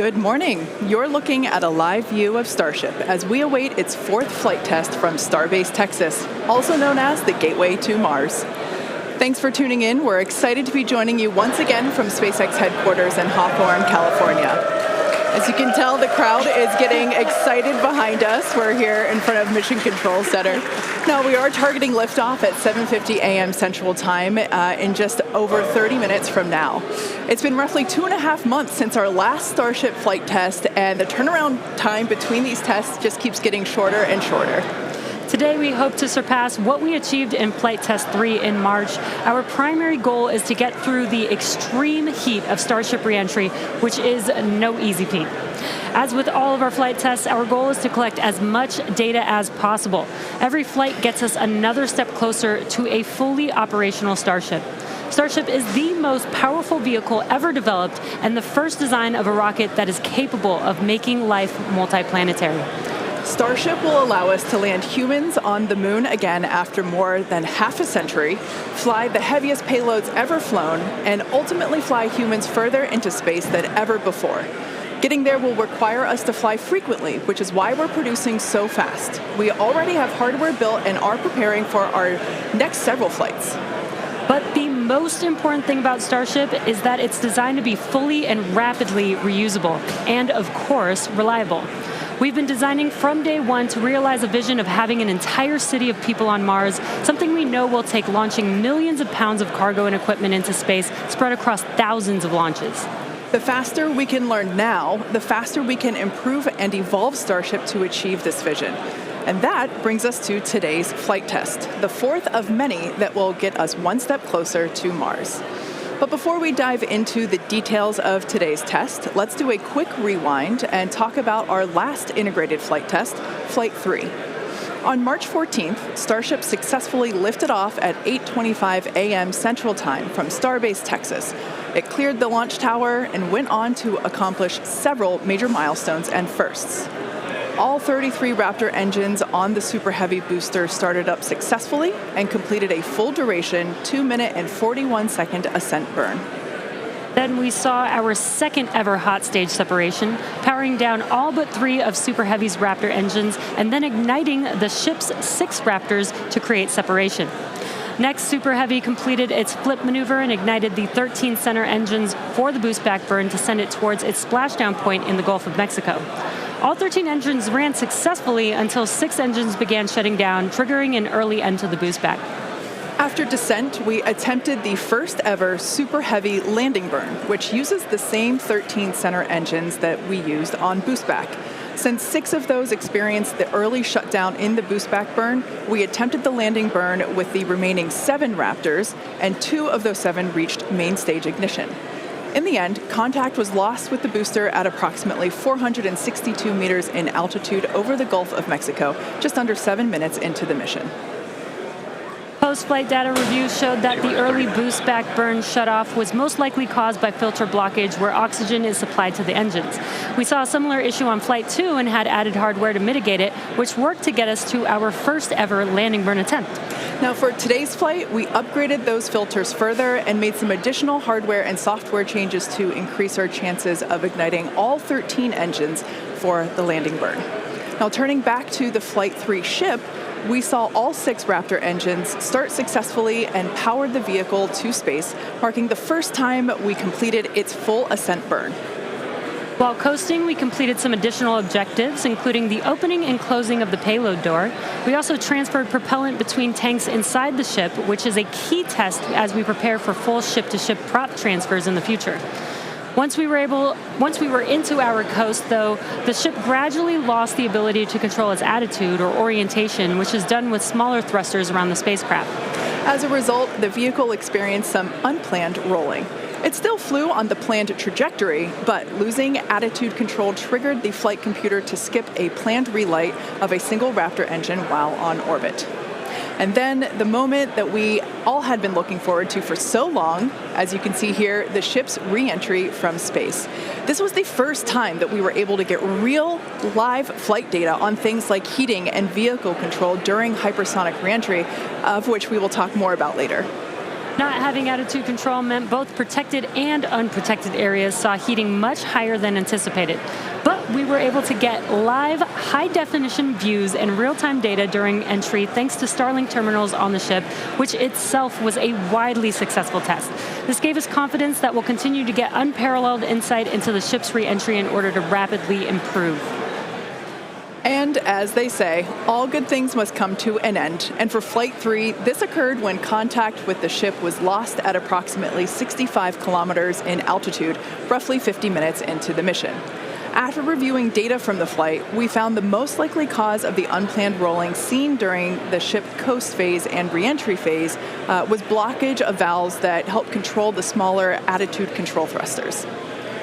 Good morning. You're looking at a live view of Starship as we await its fourth flight test from Starbase, Texas, also known as the Gateway to Mars. Thanks for tuning in. We're excited to be joining you once again from SpaceX headquarters in Hawthorne, California. As you can tell, the crowd is getting excited behind us. We're here in front of Mission Control Center. Now, we are targeting liftoff at 7:50 a.m. Central Time in just over 30 minutes from now. It's been roughly 2.5 months since our last Starship flight test, and the turnaround time between these tests just keeps getting shorter and shorter. Today, we hope to surpass what we achieved in Flight Test 3 in March. Our primary goal is to get through the extreme heat of Starship reentry, which is no easy feat. As with all of our flight tests, our goal is to collect as much data as possible. Every flight gets us another step closer to a fully operational Starship. Starship is the most powerful vehicle ever developed and the first design of a rocket that is capable of making life multiplanetary. Starship will allow us to land humans on the moon again after more than half a century, fly the heaviest payloads ever flown, and ultimately fly humans further into space than ever before. Getting there will require us to fly frequently, which is why we're producing so fast. We already have hardware built and are preparing for our next several flights. But the most important thing about Starship is that it's designed to be fully and rapidly reusable, and of course, reliable. We've been designing from day one to realize a vision of having an entire city of people on Mars, something we know will take launching millions of pounds of cargo and equipment into space spread across thousands of launches. The faster we can learn now, the faster we can improve and evolve Starship to achieve this vision. And that brings us to today's flight test, the fourth of many that will get us one step closer to Mars. But before we dive into the details of today's test, let's do a quick rewind and talk about our last integrated flight test, Flight 3. On March 14th, Starship successfully lifted off at 8:25 a.m. Central Time from Starbase, Texas. It cleared the launch tower and went on to accomplish several major milestones and firsts. All 33 Raptor engines on the Super Heavy booster started up successfully and completed a full duration 2-minute and 41-second ascent burn. Then we saw our second ever hot stage separation, powering down all but 3 of Super Heavy's Raptor engines and then igniting the ship's 6 Raptors to create separation. Next, Super Heavy completed its flip maneuver and ignited the 13 center engines for the boost back burn to send it towards its splashdown point in the Gulf of Mexico. All 13 engines ran successfully until 6 engines began shutting down, triggering an early end to the boost back. After descent, we attempted the first ever Super Heavy landing burn, which uses the same 13 center engines that we used on boost back. Since 6 of those experienced the early shutdown in the boost back burn, we attempted the landing burn with the remaining 7 Raptors, and 2 of those 7 reached main stage ignition. In the end, contact was lost with the booster at approximately 462 meters in altitude over the Gulf of Mexico, just under 7 minutes into the mission. Post-flight data reviews showed that the early boost back burn shutoff was most likely caused by filter blockage where oxygen is supplied to the engines. We saw a similar issue on Flight 2 and had added hardware to mitigate it, which worked to get us to our first ever landing burn attempt. Now, for today's flight, we upgraded those filters further and made some additional hardware and software changes to increase our chances of igniting all 13 engines for the landing burn. Now, turning back to the Flight 3 ship, we saw all 6 Raptor engines start successfully and powered the vehicle to space, marking the first time we completed its full ascent burn. While coasting, we completed some additional objectives, including the opening and closing of the payload door. We also transferred propellant between tanks inside the ship, which is a key test as we prepare for full ship-to-ship prop transfers in the future. Once we were into our coast, though, the ship gradually lost the ability to control its attitude or orientation, which is done with smaller thrusters around the spacecraft. As a result, the vehicle experienced some unplanned rolling. It still flew on the planned trajectory, but losing attitude control triggered the flight computer to skip a planned relight of a single Raptor engine while on orbit. And then the moment that we all had been looking forward to for so long, as you can see here, the ship's re-entry from space. This was the first time that we were able to get real live flight data on things like heating and vehicle control during hypersonic re-entry, of which we will talk more about later. Not having attitude control meant both protected and unprotected areas saw heating much higher than anticipated. But we were able to get live, high-definition views and real-time data during entry thanks to Starlink terminals on the ship, which itself was a widely successful test. This gave us confidence that we'll continue to get unparalleled insight into the ship's re-entry in order to rapidly improve. And as they say, all good things must come to an end. And for Flight 3, this occurred when contact with the ship was lost at approximately 65 kilometers in altitude, roughly 50 minutes into the mission. After reviewing data from the flight, we found the most likely cause of the unplanned rolling seen during the ship coast phase and re-entry phase was blockage of valves that help control the smaller attitude control thrusters.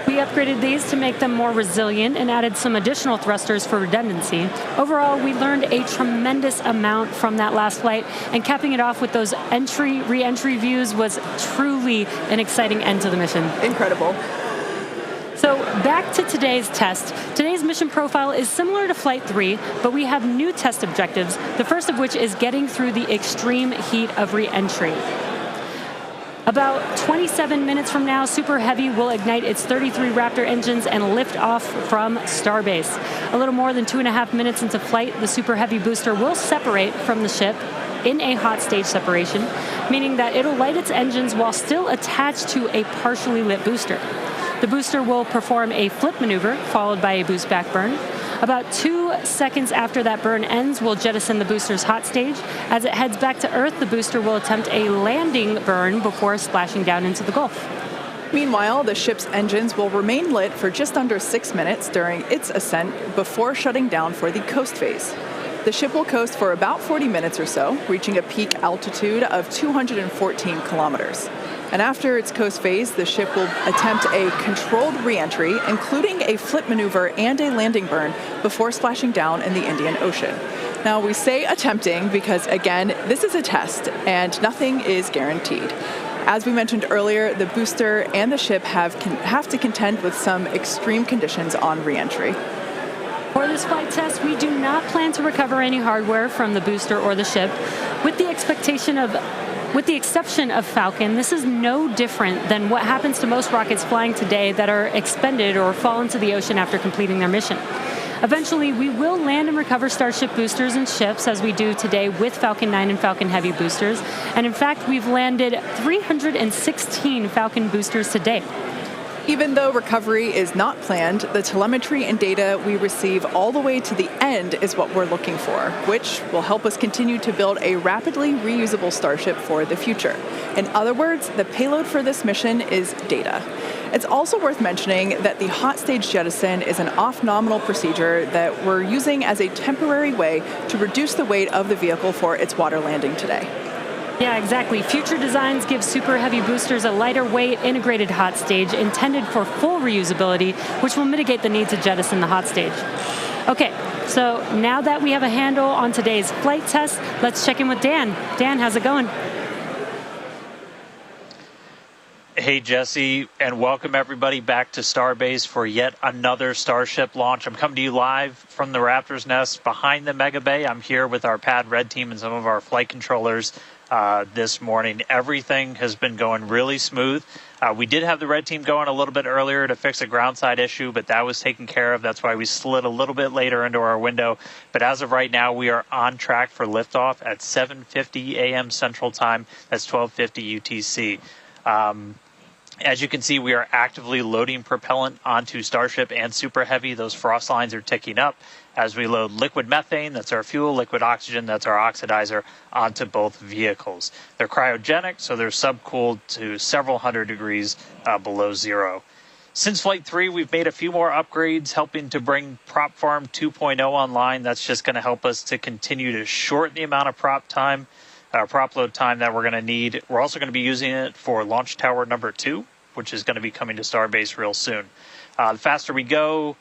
We upgraded these to make them more resilient and added some additional thrusters for redundancy. Overall, we learned a tremendous amount from that last flight, and capping it off with those re-entry views was truly an exciting end to the mission. Incredible. So back to today's test. Today's mission profile is similar to Flight 3, but we have new test objectives, the first of which is getting through the extreme heat of re-entry. About 27 minutes from now, Super Heavy will ignite its 33 Raptor engines and lift off from Starbase. A little more than 2.5 minutes into flight, the Super Heavy booster will separate from the ship in a hot stage separation, meaning that it'll light its engines while still attached to a partially lit booster. The booster will perform a flip maneuver, followed by a boost back burn. About 2 seconds after that burn ends, we'll jettison the booster's hot stage. As it heads back to Earth, the booster will attempt a landing burn before splashing down into the Gulf. Meanwhile, the ship's engines will remain lit for just under 6 minutes during its ascent before shutting down for the coast phase. The ship will coast for about 40 minutes or so, reaching a peak altitude of 214 kilometers. And after its coast phase, the ship will attempt a controlled re-entry, including a flip maneuver and a landing burn, before splashing down in the Indian Ocean. Now, we say attempting because, again, this is a test and nothing is guaranteed. As we mentioned earlier, the booster and the ship have to contend with some extreme conditions on re-entry. For this flight test, we do not plan to recover any hardware from the booster or the ship, with the exception of Falcon. This is no different than what happens to most rockets flying today that are expended or fall into the ocean after completing their mission. Eventually, we will land and recover Starship boosters and ships, as we do today with Falcon 9 and Falcon Heavy boosters. And in fact, we've landed 316 Falcon boosters to date. Even though recovery is not planned, the telemetry and data we receive all the way to the end is what we're looking for, which will help us continue to build a rapidly reusable Starship for the future. In other words, the payload for this mission is data. It's also worth mentioning that the hot stage jettison is an off-nominal procedure that we're using as a temporary way to reduce the weight of the vehicle for its water landing today. Yeah, exactly. Future designs give Super Heavy boosters a lighter weight integrated hot stage intended for full reusability, which will mitigate the need to jettison the hot stage. Okay, so now that we have a handle on today's flight test, let's check in with Dan. Dan, how's it going? Hey, Jesse, and welcome everybody back to Starbase for yet another Starship launch. I'm coming to you live from the Raptor's nest behind the Mega Bay. I'm here with our Pad Red team and some of our flight controllers this morning. Everything has been going really smooth. We did have the Red team going a little bit earlier to fix a ground side issue, but that was taken care of. That's why we slid a little bit later into our window. But as of right now, we are on track for liftoff at 7:50 a.m. Central Time. That's 12:50 UTC. As you can see, we are actively loading propellant onto Starship and Super Heavy. Those frost lines are ticking up as we load liquid methane, that's our fuel, liquid oxygen, that's our oxidizer, onto both vehicles. They're cryogenic, so they're subcooled to several hundred degrees below zero. Since Flight 3, we've made a few more upgrades, helping to bring Prop Farm 2.0 online. That's just going to help us to continue to shorten the amount of prop load time that we're going to need. We're also going to be using it for Launch Tower number 2, which is going to be coming to Starbase real soon. The faster we go,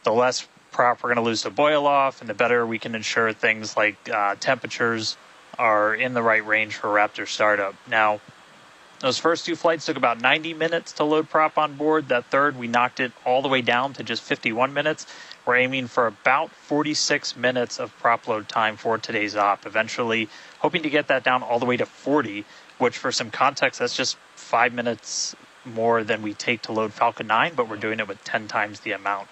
the less prop we're going to lose to boil off, and the better we can ensure things like temperatures are in the right range for Raptor startup. Now, those first 2 flights took about 90 minutes to load prop on board. That third, we knocked it all the way down to just 51 minutes. We're aiming for about 46 minutes of prop load time for today's op, eventually hoping to get that down all the way to 40, which for some context, that's just 5 minutes more than we take to load Falcon 9, but we're doing it with 10 times the amount.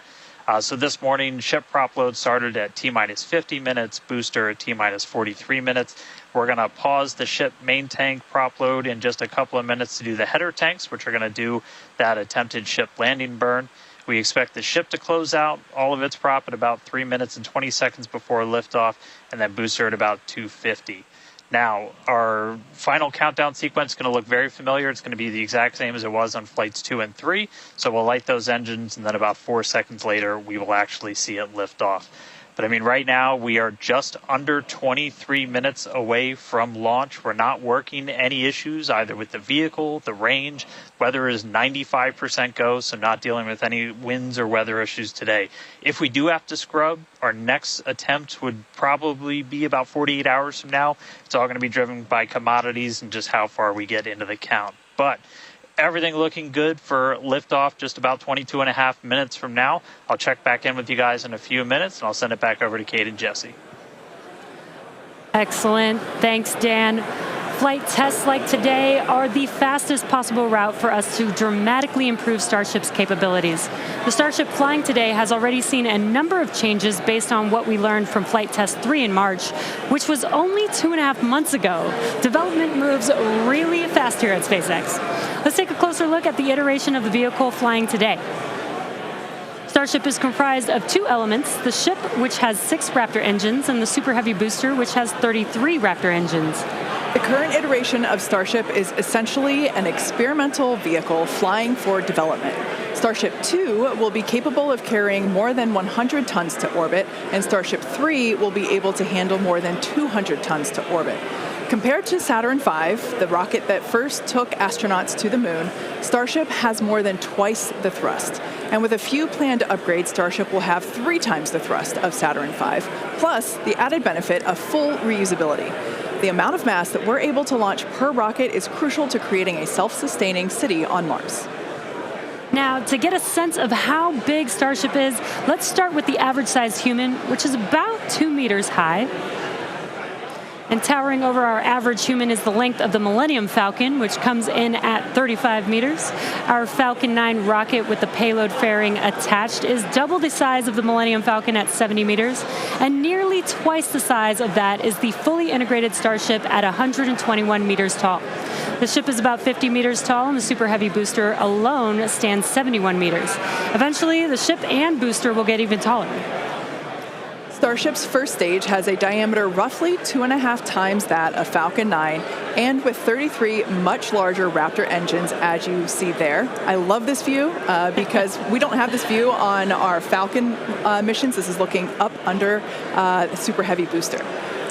So this morning, ship prop load started at T-minus 50 minutes, booster at T-minus 43 minutes. We're going to pause the ship main tank prop load in just a couple of minutes to do the header tanks, which are going to do that attempted ship landing burn. We expect the ship to close out all of its prop at about 3 minutes and 20 seconds before liftoff, and then booster at about 2:50. Now, our final countdown sequence is going to look very familiar. It's going to be the exact same as it was on flights 2 and 3. So we'll light those engines, and then about 4 seconds later, we will actually see it lift off. But I mean, right now, we are just under 23 minutes away from launch. We're not working any issues either with the vehicle, the range. Weather is 95% go, so not dealing with any winds or weather issues today. If we do have to scrub, our next attempt would probably be about 48 hours from now. It's all going to be driven by commodities and just how far we get into the count. But everything looking good for liftoff just about 22 and a half minutes from now. I'll check back in with you guys in a few minutes, and I'll send it back over to Kate and Jesse. Excellent. Thanks, Dan. Flight tests like today are the fastest possible route for us to dramatically improve Starship's capabilities. The Starship flying today has already seen a number of changes based on what we learned from Flight Test 3 in March, which was only 2.5 months ago. Development moves really fast here at SpaceX. Let's take a closer look at the iteration of the vehicle flying today. Starship is comprised of two elements, the ship, which has 6 Raptor engines, and the Super Heavy booster, which has 33 Raptor engines. The current iteration of Starship is essentially an experimental vehicle flying for development. Starship 2 will be capable of carrying more than 100 tons to orbit, and Starship 3 will be able to handle more than 200 tons to orbit. Compared to Saturn V, the rocket that first took astronauts to the moon, Starship has more than twice the thrust. And with a few planned upgrades, Starship will have 3 times the thrust of Saturn V, plus the added benefit of full reusability. The amount of mass that we're able to launch per rocket is crucial to creating a self-sustaining city on Mars. Now, to get a sense of how big Starship is, let's start with the average-sized human, which is about 2 meters high. And towering over our average human is the length of the Millennium Falcon, which comes in at 35 meters. Our Falcon 9 rocket with the payload fairing attached is double the size of the Millennium Falcon at 70 meters, and nearly twice the size of that is the fully integrated Starship at 121 meters tall. The ship is about 50 meters tall, and the Super Heavy booster alone stands 71 meters. Eventually, the ship and booster will get even taller. Starship's first stage has a diameter roughly 2.5 times that of Falcon 9, and with 33 much larger Raptor engines, as you see there. I love this view because we don't have this view on our Falcon missions. This is looking up under the Super Heavy booster.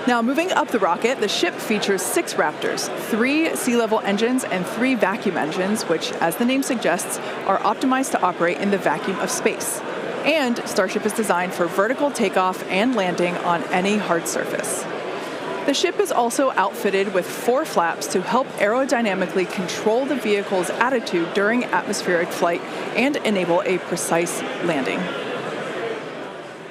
Now, moving up the rocket, the ship features 6 Raptors, 3 sea-level engines, and 3 vacuum engines, which, as the name suggests, are optimized to operate in the vacuum of space. And Starship is designed for vertical takeoff and landing on any hard surface. The ship is also outfitted with 4 flaps to help aerodynamically control the vehicle's attitude during atmospheric flight and enable a precise landing.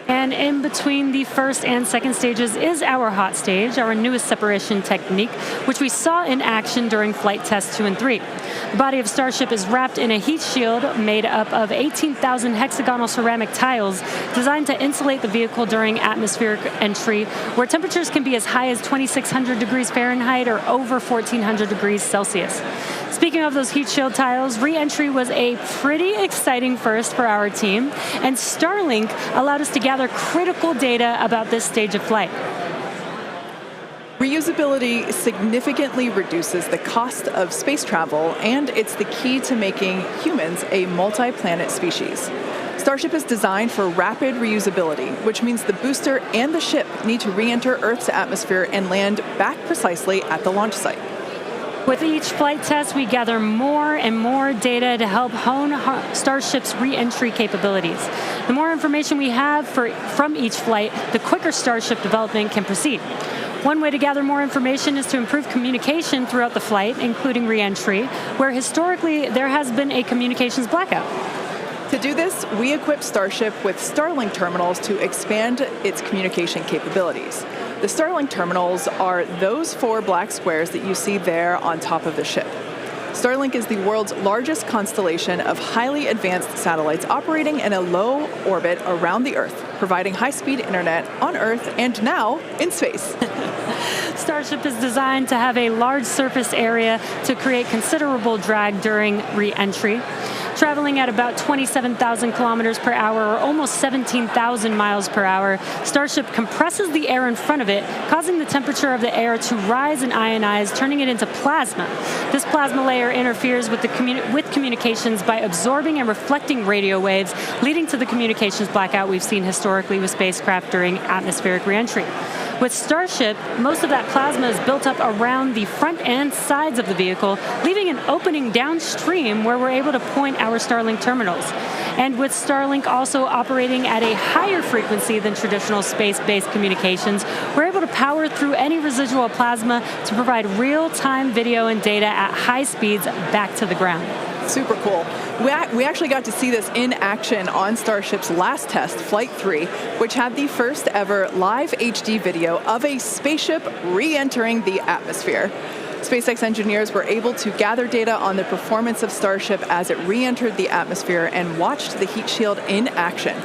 And in between the first and second stages is our hot stage, our newest separation technique, which we saw in action during flight tests 2 and 3. The body of Starship is wrapped in a heat shield made up of 18,000 hexagonal ceramic tiles designed to insulate the vehicle during atmospheric entry, where temperatures can be as high as 2,600 degrees Fahrenheit or over 1,400 degrees Celsius. Speaking of those heat shield tiles, re-entry was a pretty exciting first for our team, and Starlink allowed us to gather critical data about this stage of flight. Reusability significantly reduces the cost of space travel, and it's the key to making humans a multi-planet species. Starship is designed for rapid reusability, which means the booster and the ship need to re-enter Earth's atmosphere and land back precisely at the launch site. With each flight test, we gather more and more data to help hone Starship's re-entry capabilities. The more information we have from each flight, the quicker Starship development can proceed. One way to gather more information is to improve communication throughout the flight, including re-entry, where historically there has been a communications blackout. To do this, we equipped Starship with Starlink terminals to expand its communication capabilities. The Starlink terminals are those 4 black squares that you see there on top of the ship. Starlink is the world's largest constellation of highly advanced satellites operating in a low orbit around the Earth, providing high-speed internet on Earth and now in space. Starship is designed to have a large surface area to create considerable drag during re-entry. Traveling at about 27,000 kilometers per hour, or almost 17,000 miles per hour, Starship compresses the air in front of it, causing the temperature of the air to rise and ionize, turning it into plasma. This plasma layer interferes with communications by absorbing and reflecting radio waves, leading to the communications blackout we've seen historically with spacecraft during atmospheric reentry. With Starship, most of that plasma is built up around the front and sides of the vehicle, leaving an opening downstream where we're able to point our Starlink terminals. And with Starlink also operating at a higher frequency than traditional space-based communications, we're able to power through any residual plasma to provide real-time video and data at high speeds back to the ground. Super cool. We actually got to see this in action on Starship's last test, Flight 3, which had the first ever live HD video of a spaceship re-entering the atmosphere. SpaceX engineers were able to gather data on the performance of Starship as it re-entered the atmosphere and watched the heat shield in action.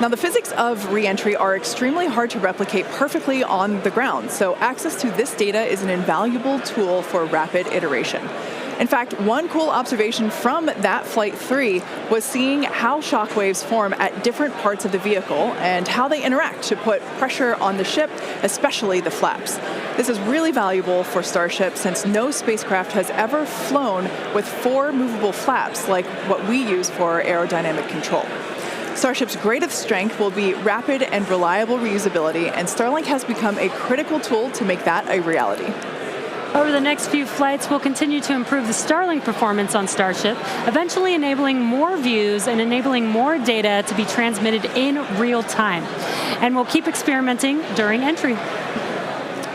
Now, the physics of re-entry are extremely hard to replicate perfectly on the ground, so access to this data is an invaluable tool for rapid iteration. In fact, one cool observation from that Flight 3 was seeing how shockwaves form at different parts of the vehicle and how they interact to put pressure on the ship, especially the flaps. This is really valuable for Starship since no spacecraft has ever flown with 4 movable flaps like what we use for aerodynamic control. Starship's greatest strength will be rapid and reliable reusability, and Starlink has become a critical tool to make that a reality. Over the next few flights, we'll continue to improve the Starlink performance on Starship, eventually enabling more views and enabling more data to be transmitted in real time. And we'll keep experimenting during entry.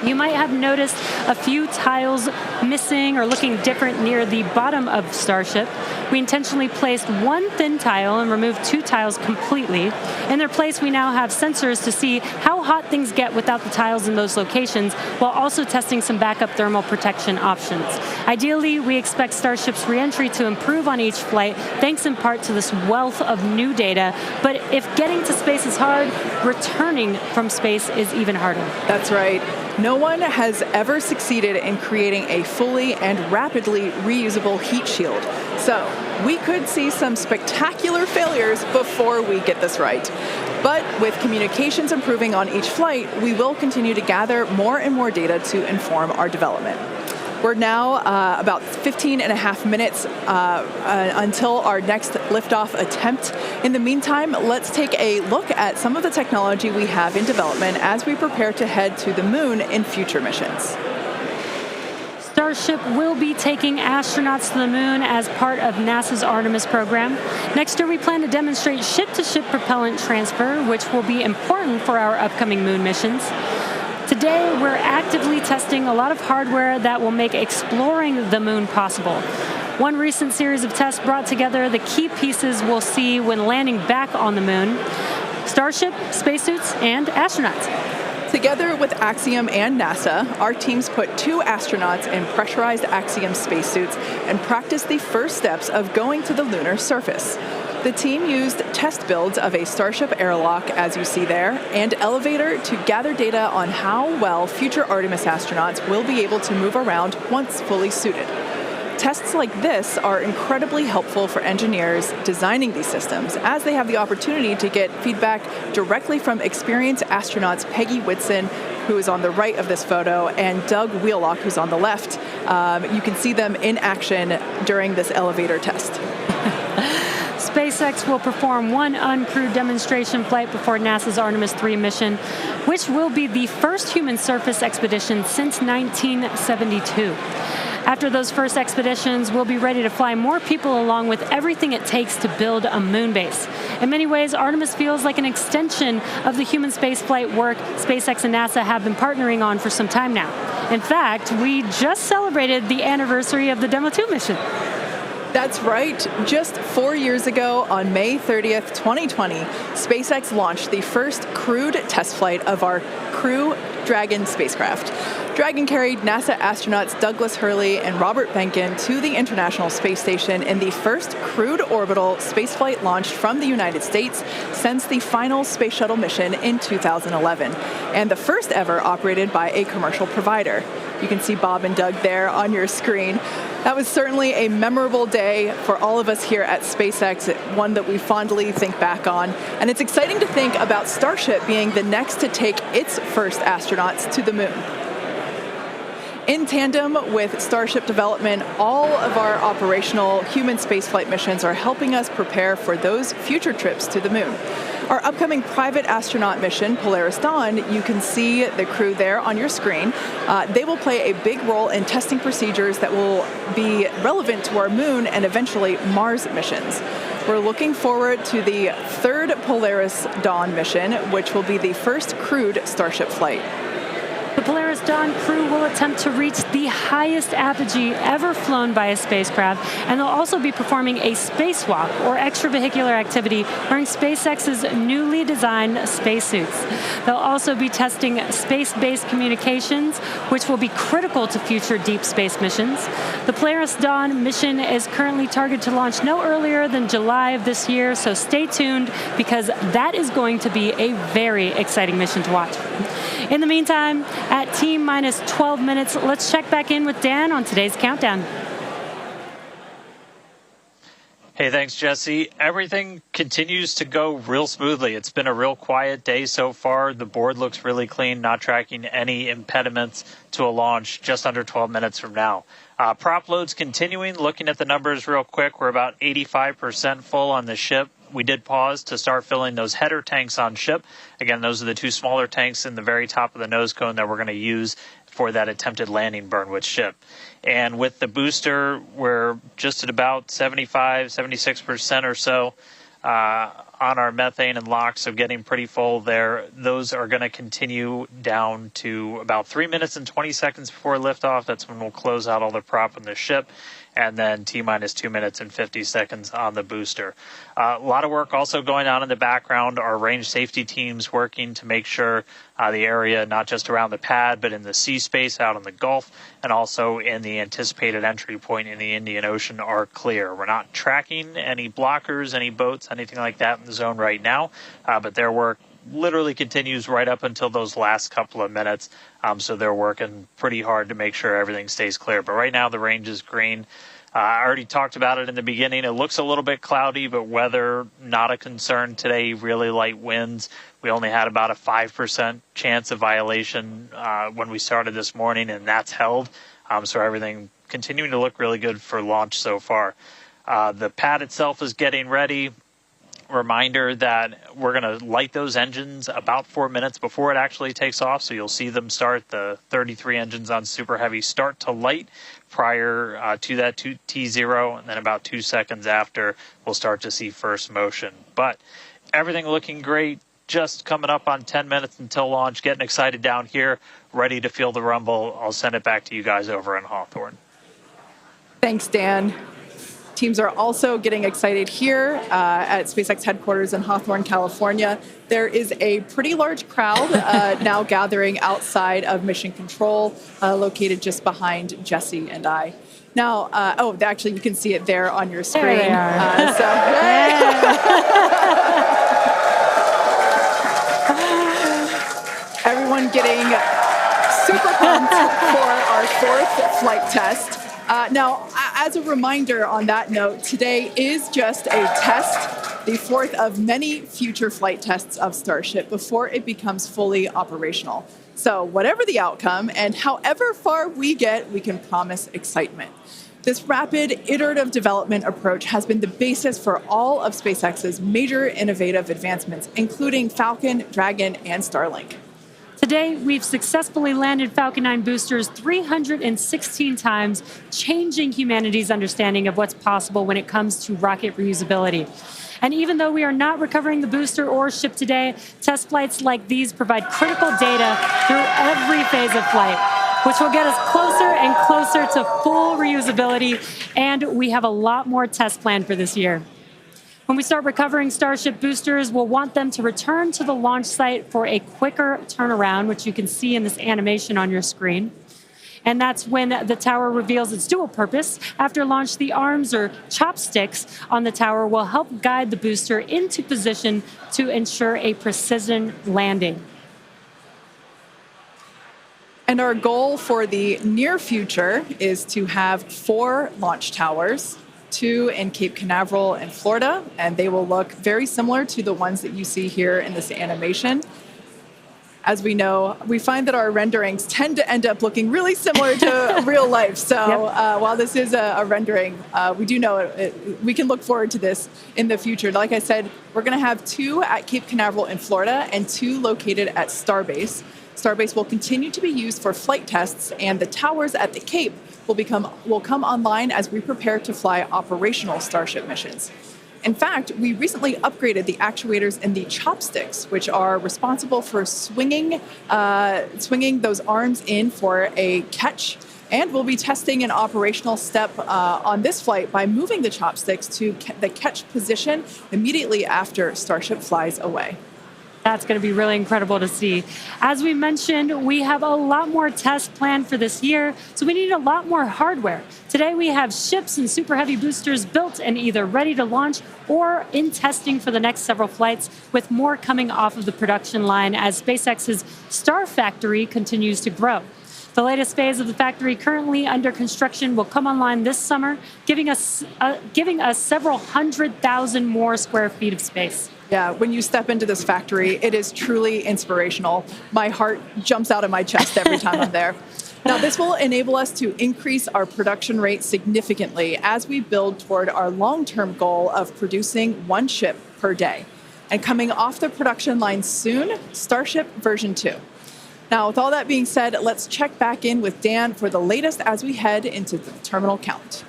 You might have noticed a few tiles missing or looking different near the bottom of Starship. We intentionally placed 1 thin tile and removed 2 tiles completely. In their place, we now have sensors to see how hot things get without the tiles in those locations, while also testing some backup thermal protection options. Ideally, we expect Starship's reentry to improve on each flight, thanks in part to this wealth of new data. But if getting to space is hard, returning from space is even harder. That's right. No one has ever succeeded in creating a fully and rapidly reusable heat shield. So we could see some spectacular failures before we get this right. But with communications improving on each flight, we will continue to gather more and more data to inform our development. We're now about 15 and a half minutes until our next liftoff attempt. In the meantime, let's take a look at some of the technology we have in development as we prepare to head to the moon in future missions. Starship will be taking astronauts to the moon as part of NASA's Artemis program. Next year, we plan to demonstrate ship-to-ship propellant transfer, which will be important for our upcoming moon missions. Today, we're actively testing a lot of hardware that will make exploring the moon possible. One recent series of tests brought together the key pieces we'll see when landing back on the moon: Starship, spacesuits, and astronauts. Together with Axiom and NASA, our teams put 2 astronauts in pressurized Axiom spacesuits and practiced the first steps of going to the lunar surface. The team used test builds of a Starship airlock, as you see there, and elevator to gather data on how well future Artemis astronauts will be able to move around once fully suited. Tests like this are incredibly helpful for engineers designing these systems, as they have the opportunity to get feedback directly from experienced astronauts Peggy Whitson, who is on the right of this photo, and Doug Wheelock, who's on the left. You can see them in action during this elevator test. SpaceX will perform 1 uncrewed demonstration flight before NASA's Artemis 3 mission, which will be the first human surface expedition since 1972. After those first expeditions, we'll be ready to fly more people along with everything it takes to build a moon base. In many ways, Artemis feels like an extension of the human spaceflight work SpaceX and NASA have been partnering on for some time now. In fact, we just celebrated the anniversary of the Demo 2 mission. That's right. Just 4 years ago, on May 30th, 2020, SpaceX launched the first crewed test flight of our Crew Dragon spacecraft. Dragon carried NASA astronauts Douglas Hurley and Robert Behnken to the International Space Station in the first crewed orbital spaceflight launched from the United States since the final Space Shuttle mission in 2011, and the first ever operated by a commercial provider. You can see Bob and Doug there on your screen. That was certainly a memorable day for all of us here at SpaceX, one that we fondly think back on. And it's exciting to think about Starship being the next to take its first astronauts to the moon. In tandem with Starship development, all of our operational human spaceflight missions are helping us prepare for those future trips to the moon. Our upcoming private astronaut mission, Polaris Dawn, you can see the crew there on your screen. They will play a big role in testing procedures that will be relevant to our moon and eventually Mars missions. We're looking forward to the third Polaris Dawn mission, which will be the first crewed Starship flight. The Polaris Dawn crew will attempt to reach the highest apogee ever flown by a spacecraft, and they'll also be performing a spacewalk, or extravehicular activity, wearing SpaceX's newly designed spacesuits. They'll also be testing space-based communications, which will be critical to future deep space missions. The Polaris Dawn mission is currently targeted to launch no earlier than July of this year, so stay tuned, because that is going to be a very exciting mission to watch. In the meantime, at T-minus 12 minutes, let's check back in with Dan on today's countdown. Hey, thanks, Jesse. Everything continues to go real smoothly. It's been a real quiet day so far. The board looks really clean, not tracking any impediments to a launch just under 12 minutes from now. Prop loads continuing. Looking at the numbers real quick, we're about 85% full on the ship. We did pause to start filling those header tanks on ship. Again, those are the two smaller tanks in the very top of the nose cone that we're going to use for that attempted landing burn with ship. And with the booster, we're just at about 75, 76% or so on our methane and LOX, so getting pretty full there. Those are going to continue down to about 3 minutes and 20 seconds before liftoff. That's when we'll close out all the prop on the ship. And then T-minus 2 minutes and 50 seconds on the booster. A lot of work also going on in the background. Our range safety teams working to make sure the area, not just around the pad, but in the sea space out in the Gulf and also in the anticipated entry point in the Indian Ocean are clear. We're not tracking any blockers, any boats, anything like that in the zone right now, but their work literally continues right up until those last couple of minutes. So they're working pretty hard to make sure everything stays clear. But right now the range is green. I already talked about it in the beginning. It looks a little bit cloudy, but weather not a concern today. Really light winds. We only had about a 5% chance of violation when we started this morning, and that's held. So everything continuing to look really good for launch so far. The pad itself is getting ready. Reminder that we're going to light those engines about 4 minutes before it actually takes off. So you'll see them start. The 33 engines on Super Heavy start to light prior to that T0, and then about 2 seconds after we'll start to see first motion. But everything looking great. Just coming up on 10 minutes until launch. Getting excited down here, ready to feel the rumble. I'll send it back to you guys over in Hawthorne. Thanks, Dan. Teams are also getting excited here at SpaceX headquarters in Hawthorne, California. There is a pretty large crowd now gathering outside of Mission Control, located just behind Jesse and I. Now, actually, you can see it there on your screen. There they are. Everyone getting super pumped for our fourth flight test. Now, as a reminder on that note, today is just a test, the fourth of many future flight tests of Starship before it becomes fully operational. So whatever the outcome and however far we get, we can promise excitement. This rapid iterative development approach has been the basis for all of SpaceX's major innovative advancements, including Falcon, Dragon, and Starlink. Today, we've successfully landed Falcon 9 boosters 316 times, changing humanity's understanding of what's possible when it comes to rocket reusability. And even though we are not recovering the booster or ship today, test flights like these provide critical data through every phase of flight. which will get us closer and closer to full reusability, and we have a lot more tests planned for this year. When we start recovering Starship boosters, we'll want them to return to the launch site for a quicker turnaround, which you can see in this animation on your screen. And that's when the tower reveals its dual purpose. After launch, the arms or chopsticks on the tower will help guide the booster into position to ensure a precision landing. And our goal for the near future is to have 4 launch towers, 2 in Cape Canaveral in Florida, and they will look very similar to the ones that you see here in this animation. As we know, we find that our renderings tend to end up looking really similar to real life. So while this is a rendering, we do know we can look forward to this in the future. Like I said, we're going to have 2 at Cape Canaveral in Florida and 2 located at Starbase. Starbase will continue to be used for flight tests, and the towers at the Cape will come online as we prepare to fly operational Starship missions. In fact, we recently upgraded the actuators in the chopsticks, which are responsible for swinging those arms in for a catch. And we'll be testing an operational step on this flight by moving the chopsticks to the catch position immediately after Starship flies away. That's going to be really incredible to see. As we mentioned, we have a lot more tests planned for this year, so we need a lot more hardware. Today we have ships and Super Heavy boosters built and either ready to launch or in testing for the next several flights, with more coming off of the production line as SpaceX's Star Factory continues to grow. The latest phase of the factory currently under construction will come online this summer, giving us several 100,000 more square feet of space. Yeah, when you step into this factory, it is truly inspirational. My heart jumps out of my chest every time I'm there. Now, this will enable us to increase our production rate significantly as we build toward our long-term goal of producing 1 ship per day. And coming off the production line soon, Starship version 2. Now, with all that being said, let's check back in with Dan for the latest as we head into the terminal count.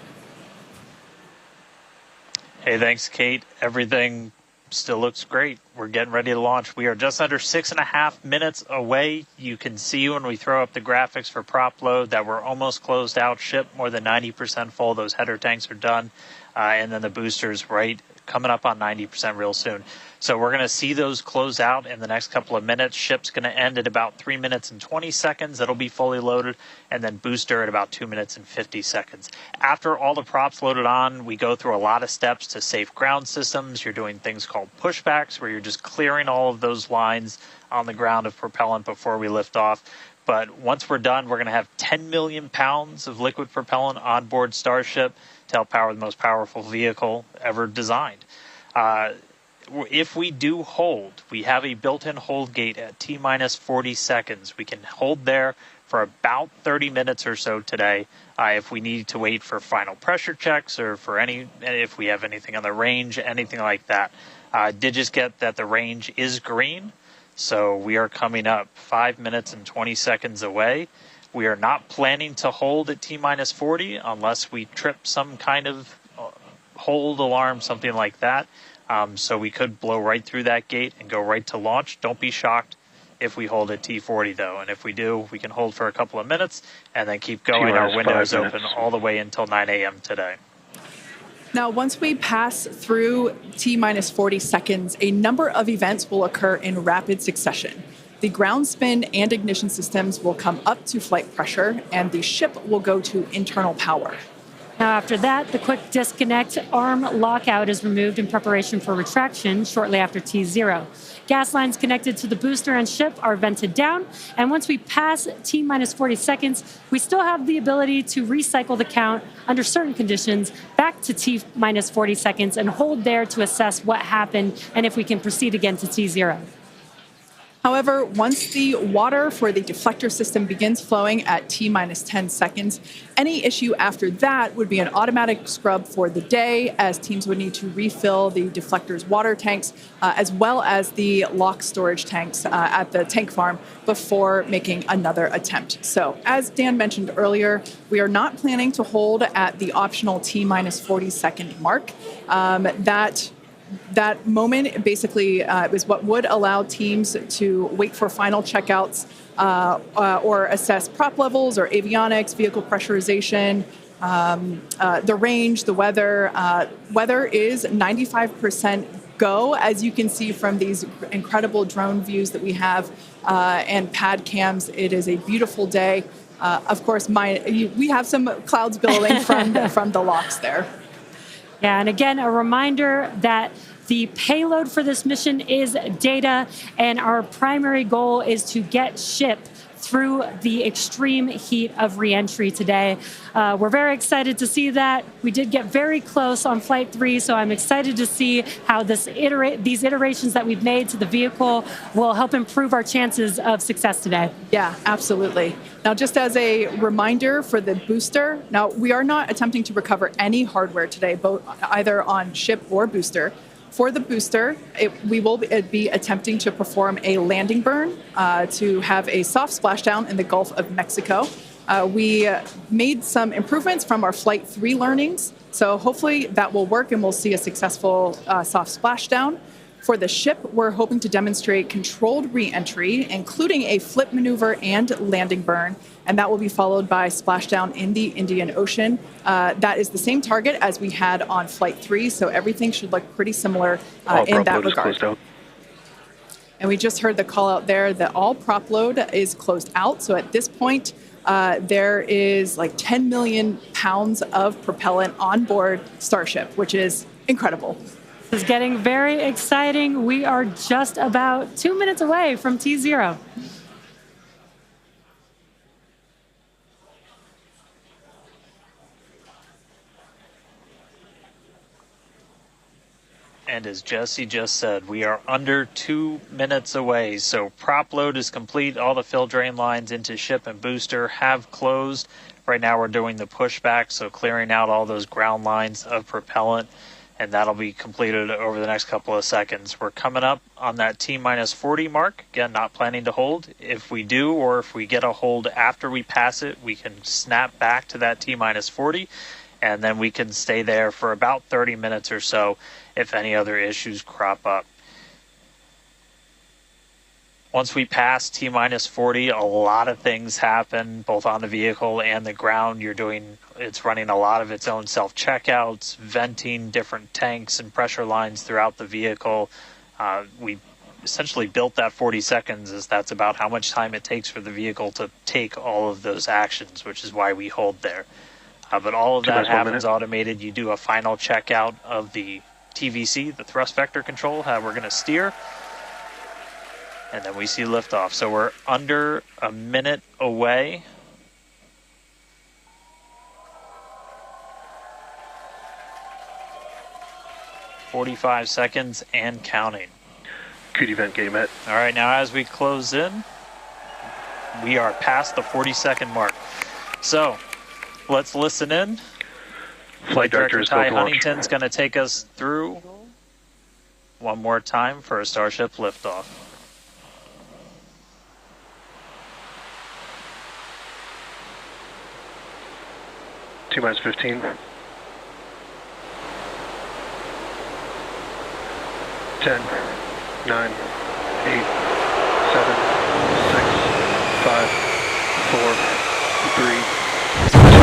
Hey, thanks, Kate. Everything still looks great. We're getting ready to launch. We are just under 6.5 minutes away. You can see when we throw up the graphics for prop load that we're almost closed out. Ship more than 90% full. Those header tanks are done. And then the boosters right coming up on 90% real soon. So we're going to see those close out in the next couple of minutes. Ship's going to end at about 3 minutes and 20 seconds. It'll be fully loaded. And then booster at about 2 minutes and 50 seconds. After all the props loaded on, we go through a lot of steps to safe ground systems. You're doing things called pushbacks, where you're just clearing all of those lines on the ground of propellant before we lift off. But once we're done, we're going to have 10 million pounds of liquid propellant on board Starship to help power the most powerful vehicle ever designed. If we do hold, we have a built-in hold gate at T-minus 40 seconds. We can hold there for about 30 minutes or so today if we need to wait for final pressure checks or for if we have anything on the range, anything like that. Did just get that the range is green, so we are coming up 5 minutes and 20 seconds away. We are not planning to hold at T-minus 40 unless we trip some kind of hold alarm, something like that. So we could blow right through that gate and go right to launch. Don't be shocked if we hold at T40, though. And if we do, we can hold for a couple of minutes and then keep going. Our window is open all the way until 9 a.m. today. Now, once we pass through T-minus 40 seconds, a number of events will occur in rapid succession. The ground spin and ignition systems will come up to flight pressure, and the ship will go to internal power. Now, after that, the quick disconnect arm lockout is removed in preparation for retraction shortly after T0. Gas lines connected to the booster and ship are vented down, and once we pass T-minus 40 seconds, we still have the ability to recycle the count under certain conditions back to T-minus 40 seconds and hold there to assess what happened and if we can proceed again to T0. However, once the water for the deflector system begins flowing at T-minus 10 seconds, any issue after that would be an automatic scrub for the day, as teams would need to refill the deflector's water tanks, as well as the lock storage tanks at the tank farm before making another attempt. So, as Dan mentioned earlier, we are not planning to hold at the optional T-minus 40 second mark. That moment basically is what would allow teams to wait for final checkouts or assess prop levels or avionics, vehicle pressurization, the range, the weather. Weather is 95% go, as you can see from these incredible drone views that we have and pad cams. It is a beautiful day. Of course, we have some clouds billowing from the locks there. Yeah, and again, a reminder that the payload for this mission is data, and our primary goal is to get ship through the extreme heat of reentry today. We're very excited to see that. We did get very close on Flight 3, so I'm excited to see how these iterations that we've made to the vehicle will help improve our chances of success today. Yeah, absolutely. Now, just as a reminder for the booster, now we are not attempting to recover any hardware today, both either on ship or booster. For the booster, we will be attempting to perform a landing burn to have a soft splashdown in the Gulf of Mexico. We made some improvements from our Flight 3 learnings, so hopefully that will work and we'll see a successful soft splashdown. For the ship, we're hoping to demonstrate controlled re-entry, including a flip maneuver and landing burn, and that will be followed by splashdown in the Indian Ocean. That is the same target as we had on Flight 3, so everything should look pretty similar in that regard. And we just heard the call out there that all prop load is closed out, so at this point, there is like 10 million pounds of propellant on board Starship, which is incredible. This is getting very exciting. We are just about 2 minutes away from T0. And as Jesse just said, we are under 2 minutes away. So prop load is complete. All the fill drain lines into ship and booster have closed. Right now we're doing the pushback, so clearing out all those ground lines of propellant. And that'll be completed over the next couple of seconds. We're coming up on that T-minus 40 mark. Again, not planning to hold. If we do, or if we get a hold after we pass it, we can snap back to that T-minus 40, and then we can stay there for about 30 minutes or so if any other issues crop up. Once we pass T-minus 40, a lot of things happen, both on the vehicle and the ground. It's running a lot of its own self-checkouts, venting different tanks and pressure lines throughout the vehicle. We essentially built that 40 seconds as that's about how much time it takes for the vehicle to take all of those actions, which is why we hold there. But all of that happens automated. You do a final checkout of the TVC, the thrust vector control, how we're going to steer. And then we see liftoff. So we're under a minute away. "45 seconds and counting. Good event, gate met. All right, now as we close in, we are past the 40-second mark. So let's listen in. Flight Director is Ty Huntington's going to take us through one more time for a Starship liftoff. T-minus 15. 10, 9, 8, 7, 6, 5, 4, 3, 2.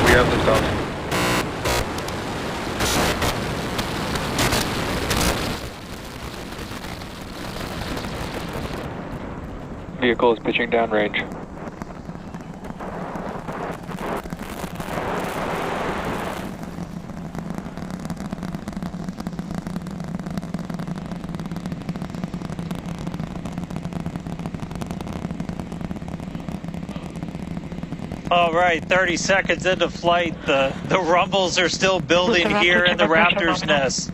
We have liftoff. Vehicle is pitching downrange. All right, 30 seconds into flight. The rumbles are still building here in the Raptor's nest.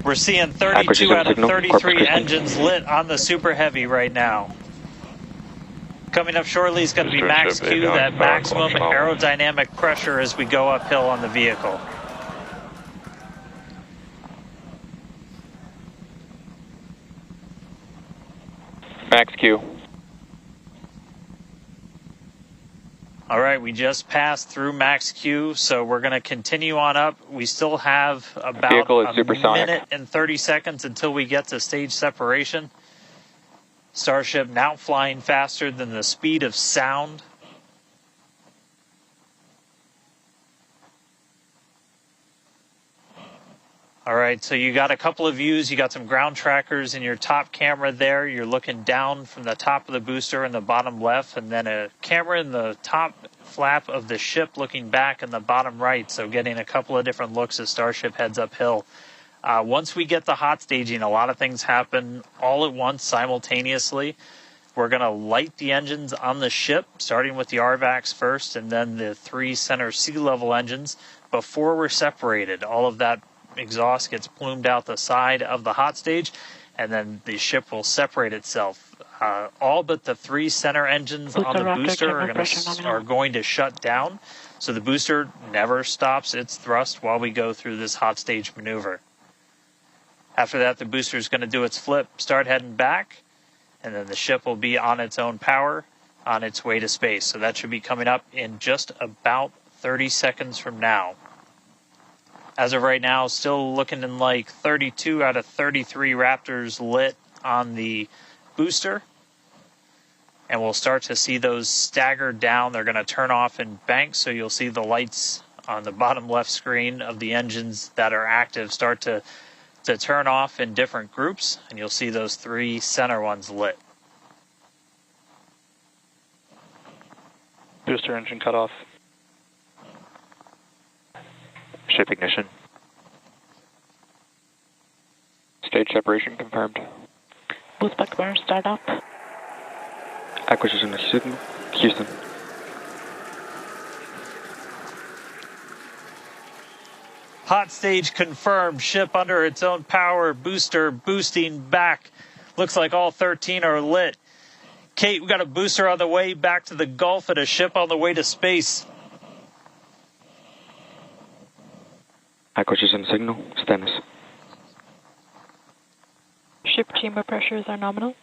We're seeing 32 out of 33 engines lit on the Super Heavy right now. Coming up shortly is going to be max Q, that maximum aerodynamic pressure as we go uphill on the vehicle. Max Q. All All right, we just passed through max Q, so we're going to continue on up. We still have about a minute and 30 seconds until we get to stage separation. Starship now flying faster than the speed of sound. All right, so you got a couple of views. You got some ground trackers in your top camera there. You're looking down from the top of the booster in the bottom left, and then a camera in the top flap of the ship looking back in the bottom right, so getting a couple of different looks as Starship heads uphill. Once we get the hot staging, a lot of things happen all at once simultaneously. We're going to light the engines on the ship, starting with the RVACs first, and then the 3 center sea level engines before we're separated. All of that exhaust gets plumed out the side of the hot stage, and then the ship will separate itself. All but the 3 center engines on the booster are going to shut down, so the booster never stops its thrust while we go through this hot stage maneuver. After that, the booster is going to do its flip, start heading back, and then the ship will be on its own power on its way to space. So that should be coming up in just about 30 seconds from now. As of right now, still looking in like 32 out of 33 Raptors lit on the booster. And we'll start to see those stagger down. They're going to turn off in banks, so you'll see the lights on the bottom left screen of the engines that are active start to turn off in different groups, and you'll see those 3 center ones lit. Booster engine cut off. Ship ignition. Stage separation confirmed. Boost back burn start up. Acquisition of signal. Houston. Hot stage confirmed. Ship under its own power. Booster boosting back. Looks like all 13 are lit. Kate, we got a booster on the way back to the Gulf and a ship on the way to space. Acquisition signal. Stennis. Ship chamber pressures are nominal.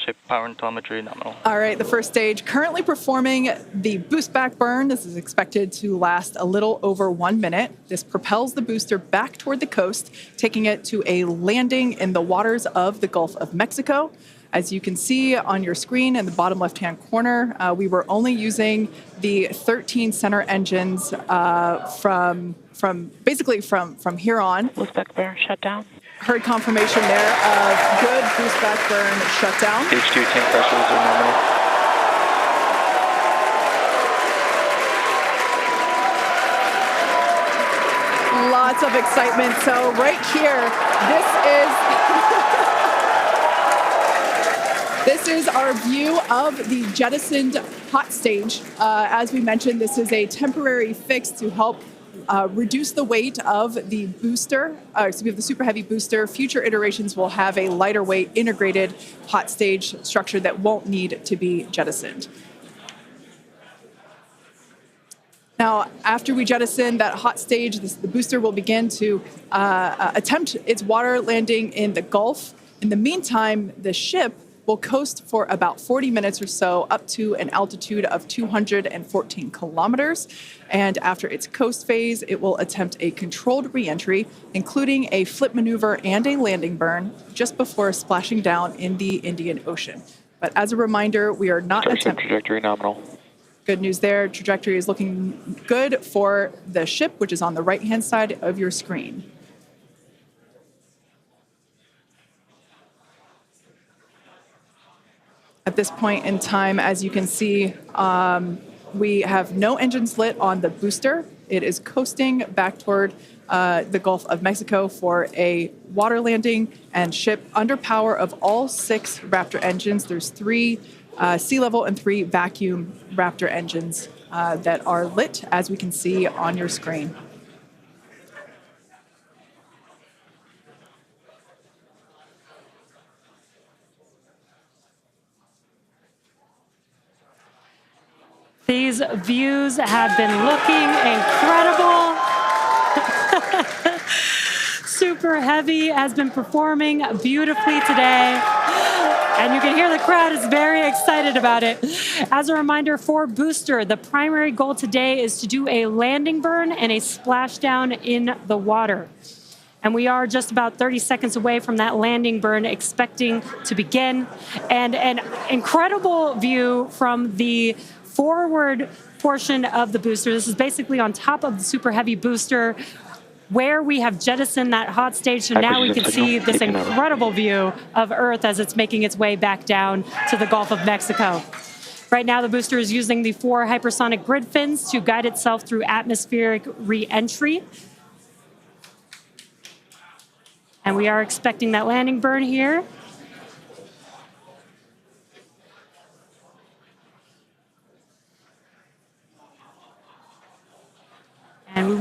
Ship power and telemetry nominal. All right, the first stage currently performing the boost back burn. This is expected to last a little over 1 minute. This propels the booster back toward the coast, taking it to a landing in the waters of the Gulf of Mexico. As you can see on your screen in the bottom left-hand corner, we were only using the 13 center engines from here on. Boost back burn shut down. Heard confirmation there of good boost back burn shutdown. H2 tank pressures are nominal. Lots of excitement. So right here, this is our view of the jettisoned hot stage. As we mentioned, this is a temporary fix to help reduce the weight of the booster, the Super Heavy booster. Future iterations will have a lighter weight integrated hot stage structure that won't need to be jettisoned. Now, after we jettison that hot stage, the booster will begin to attempt its water landing in the Gulf. In the meantime, the ship will coast for about 40 minutes or so up to an altitude of 214 kilometers. And after its coast phase, it will attempt a controlled reentry, including a flip maneuver and a landing burn just before splashing down in the Indian Ocean. But as a reminder, we are not attempting... Trajectory nominal. Good news there. Trajectory is looking good for the ship, which is on the right-hand side of your screen. At this point in time, as you can see, we have no engines lit on the booster. It is coasting back toward the Gulf of Mexico for a water landing and ship under power of all 6 Raptor engines. There's 3 sea level and 3 vacuum Raptor engines that are lit, as we can see on your screen. These views have been looking incredible. Super Heavy has been performing beautifully today. And you can hear the crowd is very excited about it. As a reminder for Booster, the primary goal today is to do a landing burn and a splashdown in the water. And we are just about 30 seconds away from that landing burn expecting to begin. And an incredible view from the forward portion of the booster. This is basically on top of the Super Heavy booster where we have jettisoned that hot stage. So now we can see this incredible view of Earth as it's making its way back down to the Gulf of Mexico. Right now, the booster is using the 4 hypersonic grid fins to guide itself through atmospheric re-entry. And we are expecting that landing burn here. And we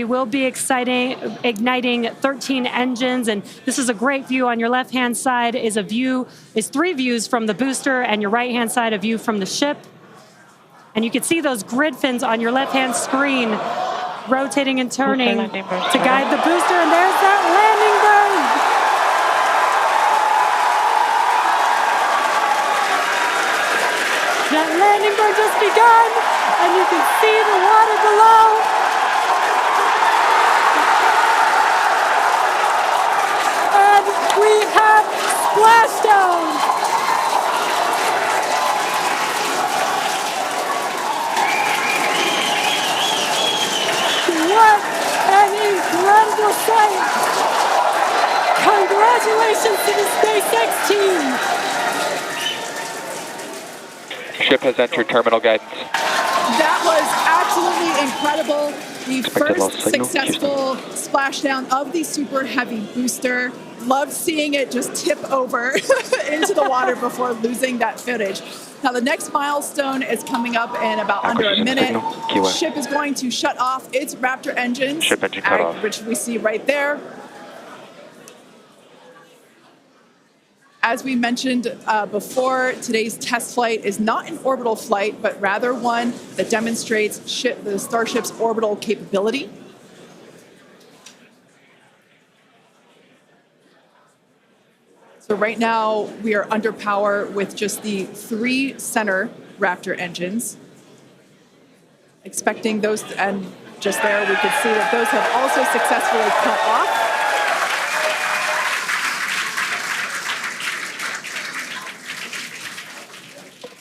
will be igniting 13 engines, and this is a great view. On your left-hand side is 3 views from the booster, and your right-hand side a view from the ship. And you can see those grid fins on your left-hand screen rotating and turning to guide the booster, and there's that landing burn. That landing burn just begun, and you can see the water below. We have splashdown. What an incredible sight. Congratulations to the SpaceX team. Ship has entered terminal guidance. That was absolutely incredible. The first successful splashdown of the Super Heavy booster. Loved seeing it just tip over into the water before losing that footage. Now the next milestone is coming up in about under a minute. The ship is going to shut off its Raptor engines, Ship engine cut off. which we see right there. As we mentioned before, today's test flight is not an orbital flight, but rather one that demonstrates the Starship's orbital capability. So right now we are under power with just the 3 center Raptor engines. Expecting those, and just there we could see that those have also successfully cut off.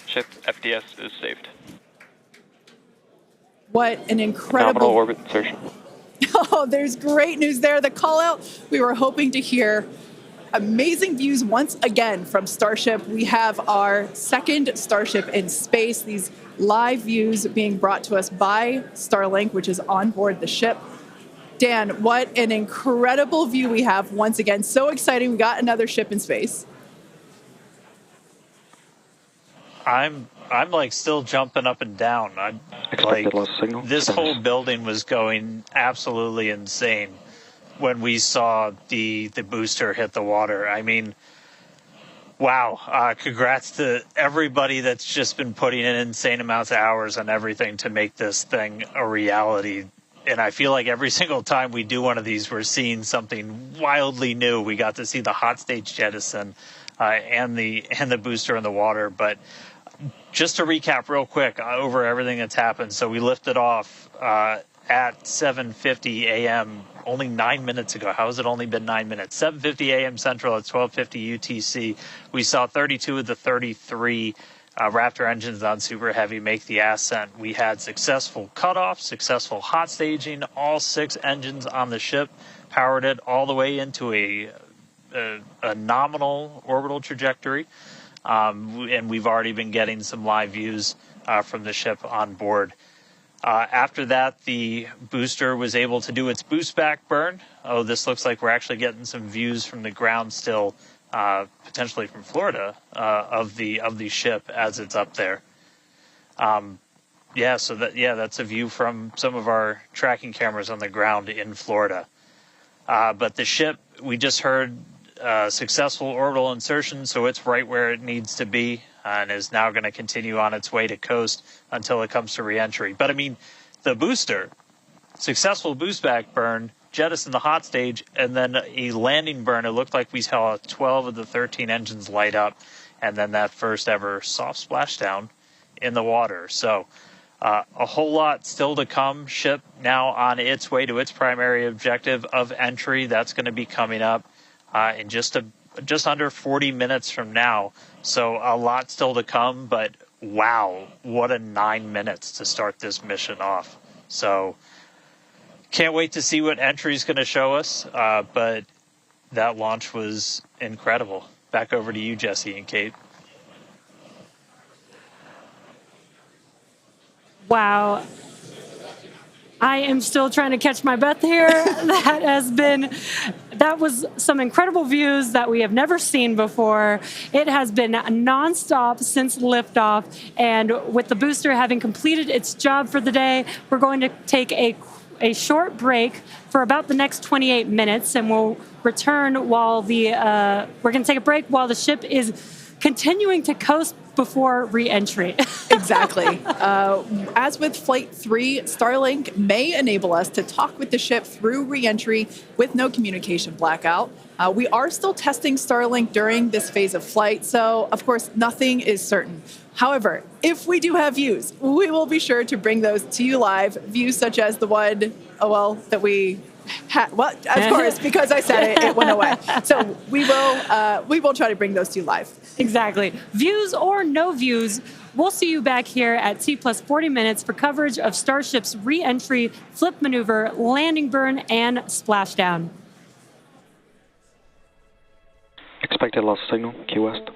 Ship FDS is saved. What an incredible Nominal orbit insertion. Oh, there's great news there. The call out we were hoping to hear. Amazing views once again from Starship. We have our second Starship in space. These live views being brought to us by Starlink, which is on board the ship. Dan, what an incredible view we have once again. So exciting. We got another ship in space. I'm like still jumping up and down. I'm like, this whole building was going absolutely insane when we saw the booster hit the water. I mean, wow. Congrats to everybody that's just been putting in insane amounts of hours on everything to make this thing a reality. And I feel like every single time we do one of these, we're seeing something wildly new. We got to see the hot stage jettison and the booster in the water. But just to recap real quick over everything that's happened. So we lifted off at 7:50 a.m. only 9 minutes ago. How has it only been 9 minutes? 7:50 a.m. Central at 12:50 UTC. We saw 32 of the 33 Raptor engines on Super Heavy make the ascent. We had successful cutoff, successful hot staging. All 6 engines on the ship powered it all the way into a nominal orbital trajectory. And we've already been getting some live views from the ship on board. After that, the booster was able to do its boost back burn. Oh, this looks like we're actually getting some views from the ground still, potentially from Florida, of the ship as it's up there. That's a view from some of our tracking cameras on the ground in Florida. But the ship, we just heard successful orbital insertion, so it's right where it needs to be. And is now going to continue on its way to coast until it comes to reentry. But I mean, the booster, successful boost back burn, jettison the hot stage, and then a landing burn. It looked like we saw 12 of the 13 engines light up, and then that first ever soft splashdown in the water. So a whole lot still to come. Ship now on its way to its primary objective of entry. That's going to be coming up in just under 40 minutes from now. So a lot still to come, but wow, what a 9 minutes to start this mission off. So can't wait to see what entry is going to show us, but that launch was incredible. Back over to you, Jesse and Kate. Wow. I am still trying to catch my breath here. That was some incredible views that we have never seen before. It has been nonstop since liftoff, and with the booster having completed its job for the day, we're going to take a short break for about the next 28 minutes, and we'll return while we're going to take a break while the ship is continuing to coast before re-entry. Exactly. As with Flight 3, Starlink may enable us to talk with the ship through re-entry with no communication blackout. We are still testing Starlink during this phase of flight, so of course nothing is certain. However, if we do have views, we will be sure to bring those to you live. Views such as the one, that we had. Well, of course, because I said it, it went away. So we will try to bring those to you live. Exactly. Views or no views, we'll see you back here at T plus 40 minutes for coverage of Starship's re-entry, flip maneuver, landing burn, and splashdown. Expected loss of signal, Key West.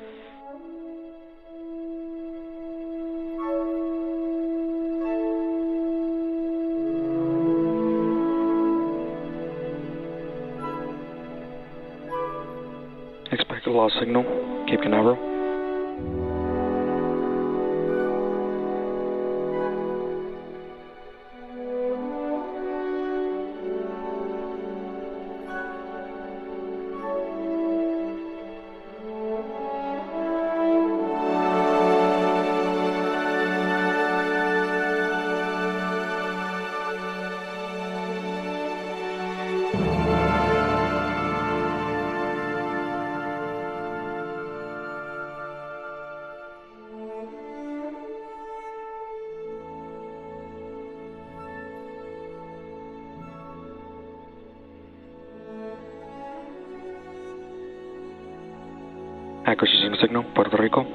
Expected loss signal, Cape Canaveral. Acquisition signal, Puerto Rico.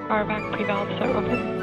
RVAC pre-valves are open.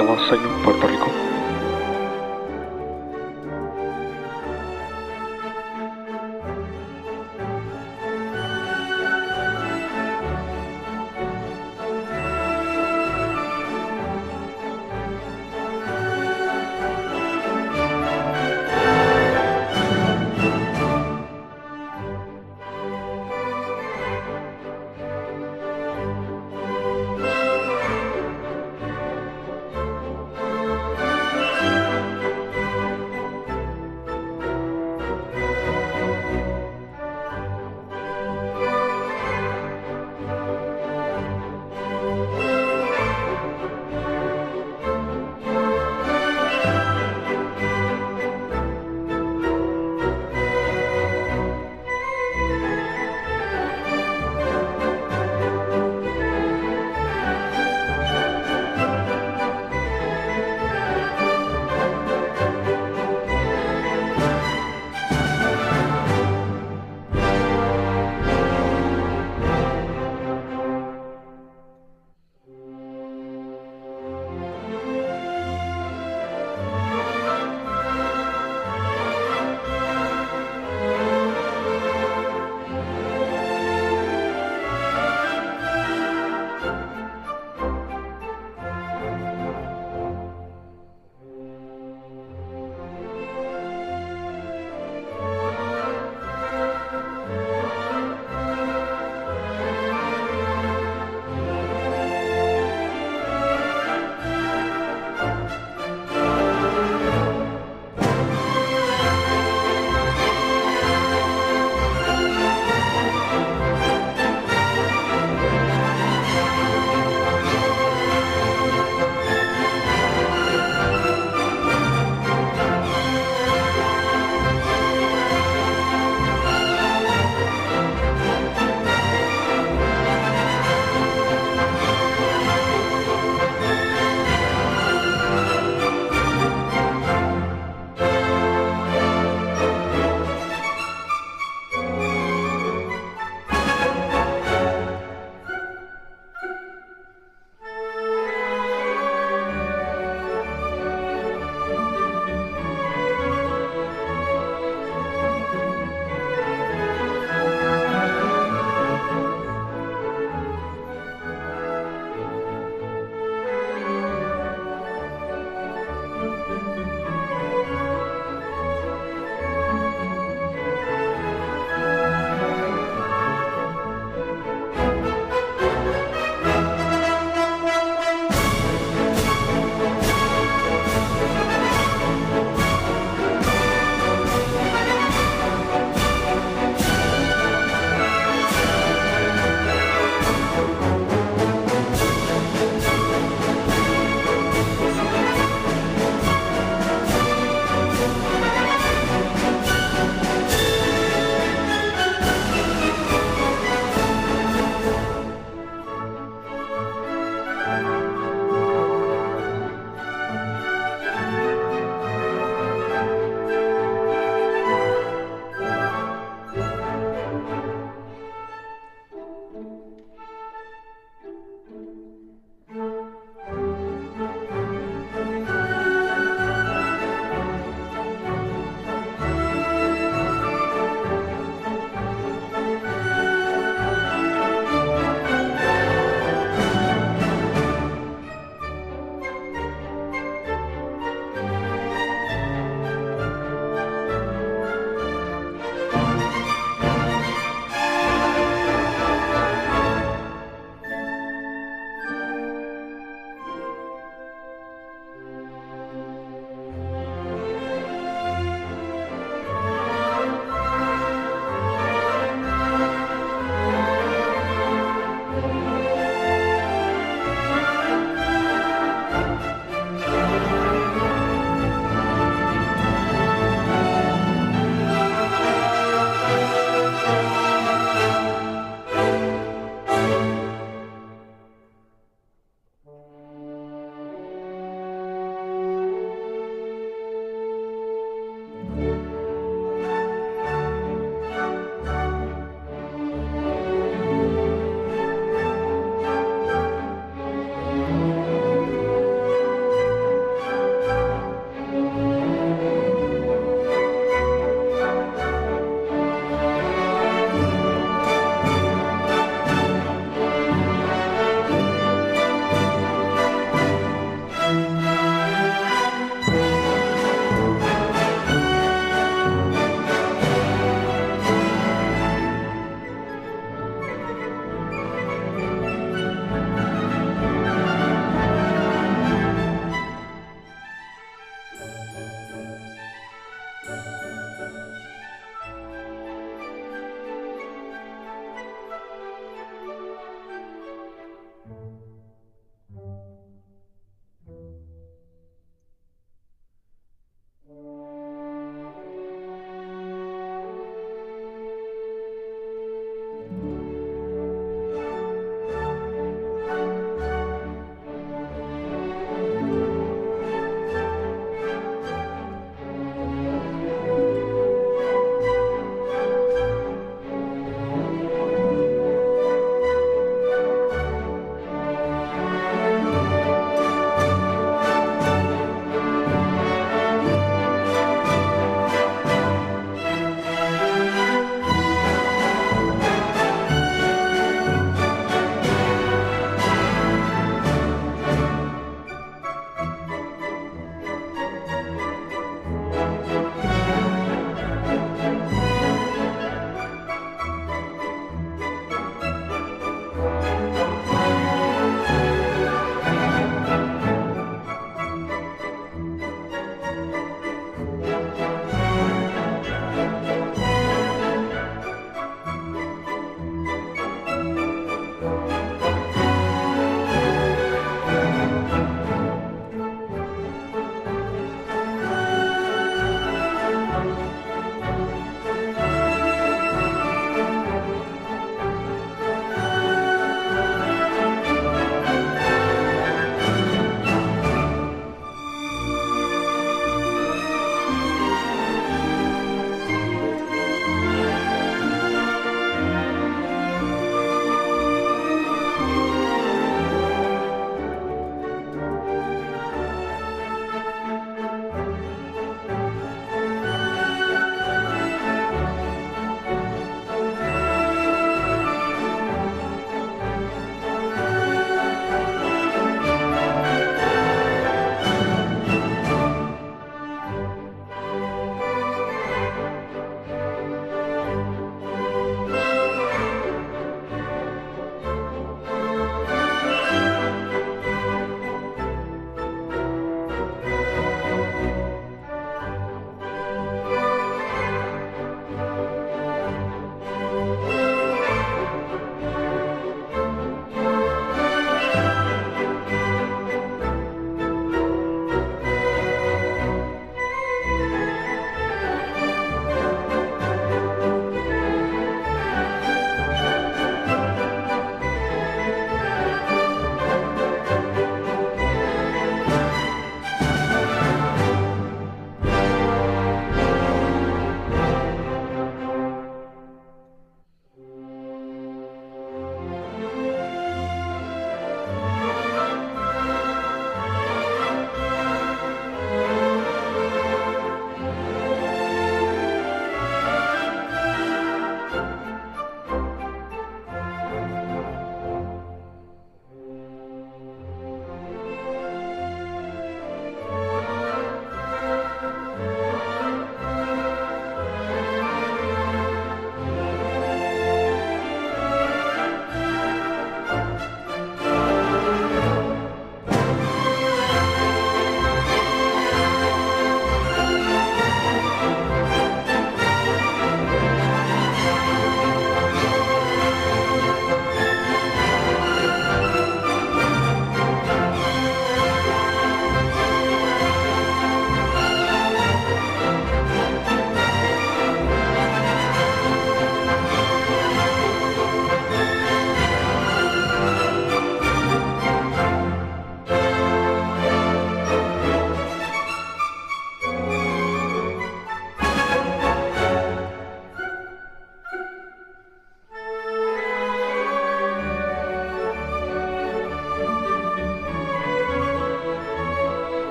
a lost signal, Puerto Rico.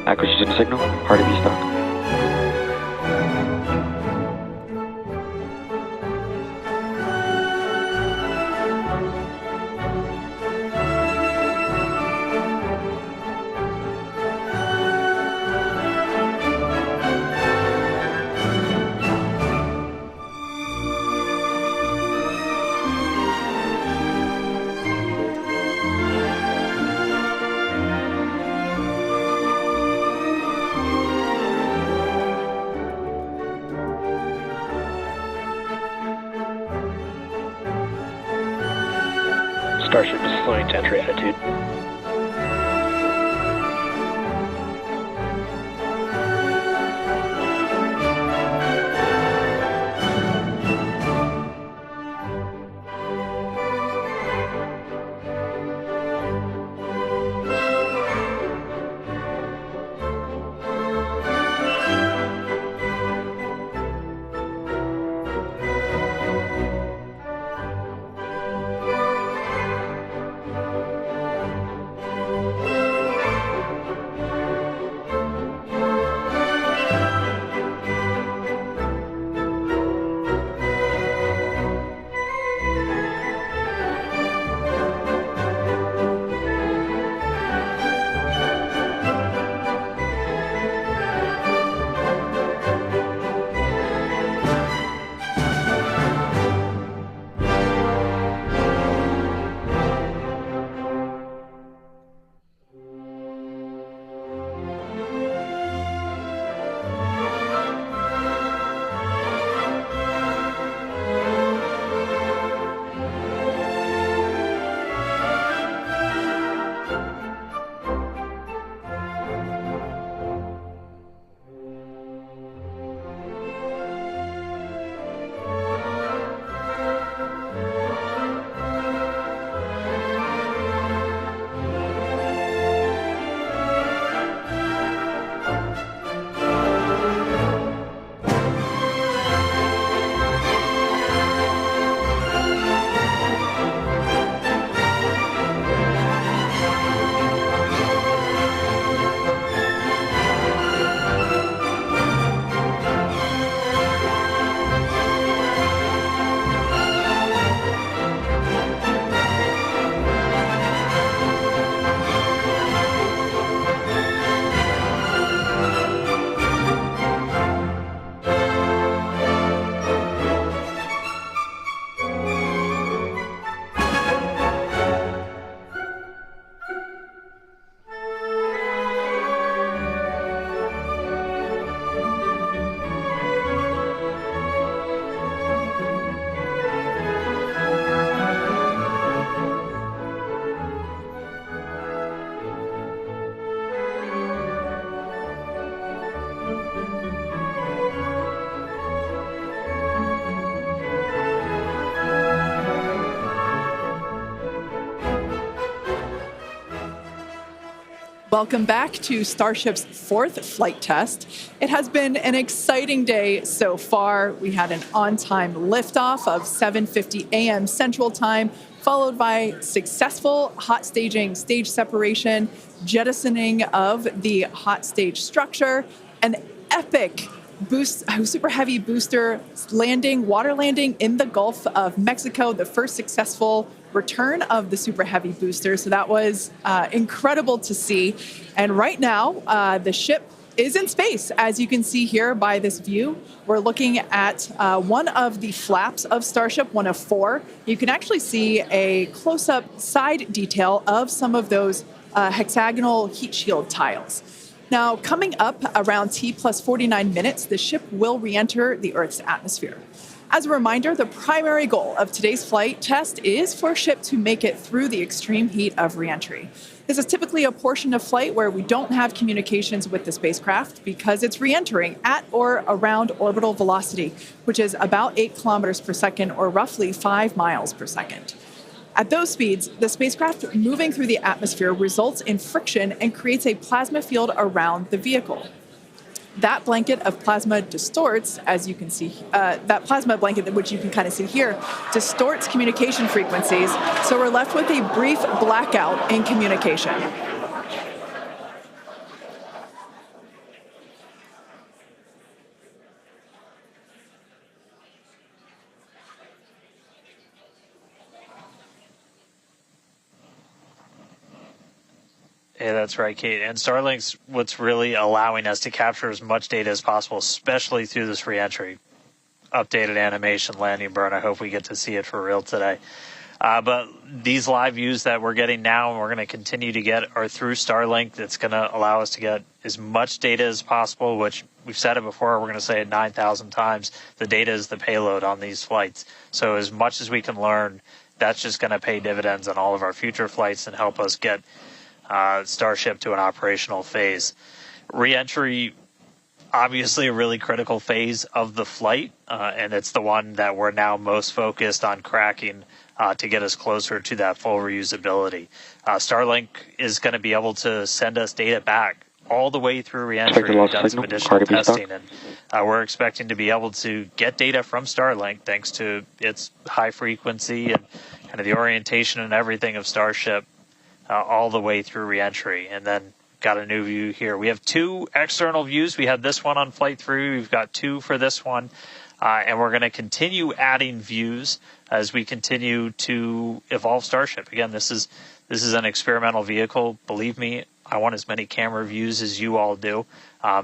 Acquisition signal, hard to be stock. Starship is slowing to entry attitude. Welcome back to Starship's fourth flight test. It has been an exciting day so far. We had an on-time liftoff of 7:50 a.m. Central Time, followed by successful hot staging, stage separation, jettisoning of the hot stage structure, an epic super heavy booster landing, water landing in the Gulf of Mexico, the first successful return of the super heavy booster. So that was incredible to see. And right now, the ship is in space. As you can see here by this view, we're looking at one of the flaps of Starship, one of four. You can actually see a close-up side detail of some of those hexagonal heat shield tiles. Now, coming up around T plus 49 minutes, the ship will re-enter the Earth's atmosphere. As a reminder, the primary goal of today's flight test is for a ship to make it through the extreme heat of re-entry. This is typically a portion of flight where we don't have communications with the spacecraft because it's re-entering at or around orbital velocity, which is about 8 kilometers per second or roughly 5 miles per second. At those speeds, the spacecraft moving through the atmosphere results in friction and creates a plasma field around the vehicle. That blanket of plasma distorts, as you can see, that plasma blanket, which you can kind of see here, distorts communication frequencies, so we're left with a brief blackout in communication. Yeah, that's right, Kate. And Starlink's what's really allowing us to capture as much data as possible, especially through this reentry. Updated animation landing burn. I hope we get to see it for real today. But these live views that we're getting now and we're going to continue to get are through Starlink. That's going to allow us to get as much data as possible, which we've said it before. We're going to say it 9,000 times. The data is the payload on these flights. So as much as we can learn, that's just going to pay dividends on all of our future flights and help us get Starship to an operational phase. Reentry, obviously a really critical phase of the flight, and it's the one that we're now most focused on cracking to get us closer to that full reusability. Starlink is going to be able to send us data back all the way through reentry. We've done some additional testing, and we're expecting to be able to get data from Starlink thanks to its high frequency and kind of the orientation and everything of Starship all the way through reentry. And then got a new view here. We have two external views. We had this one on Flight 3. We've got two for this one. And we're going to continue adding views as we continue to evolve Starship. Again, this is an experimental vehicle. Believe me, I want as many camera views as you all do.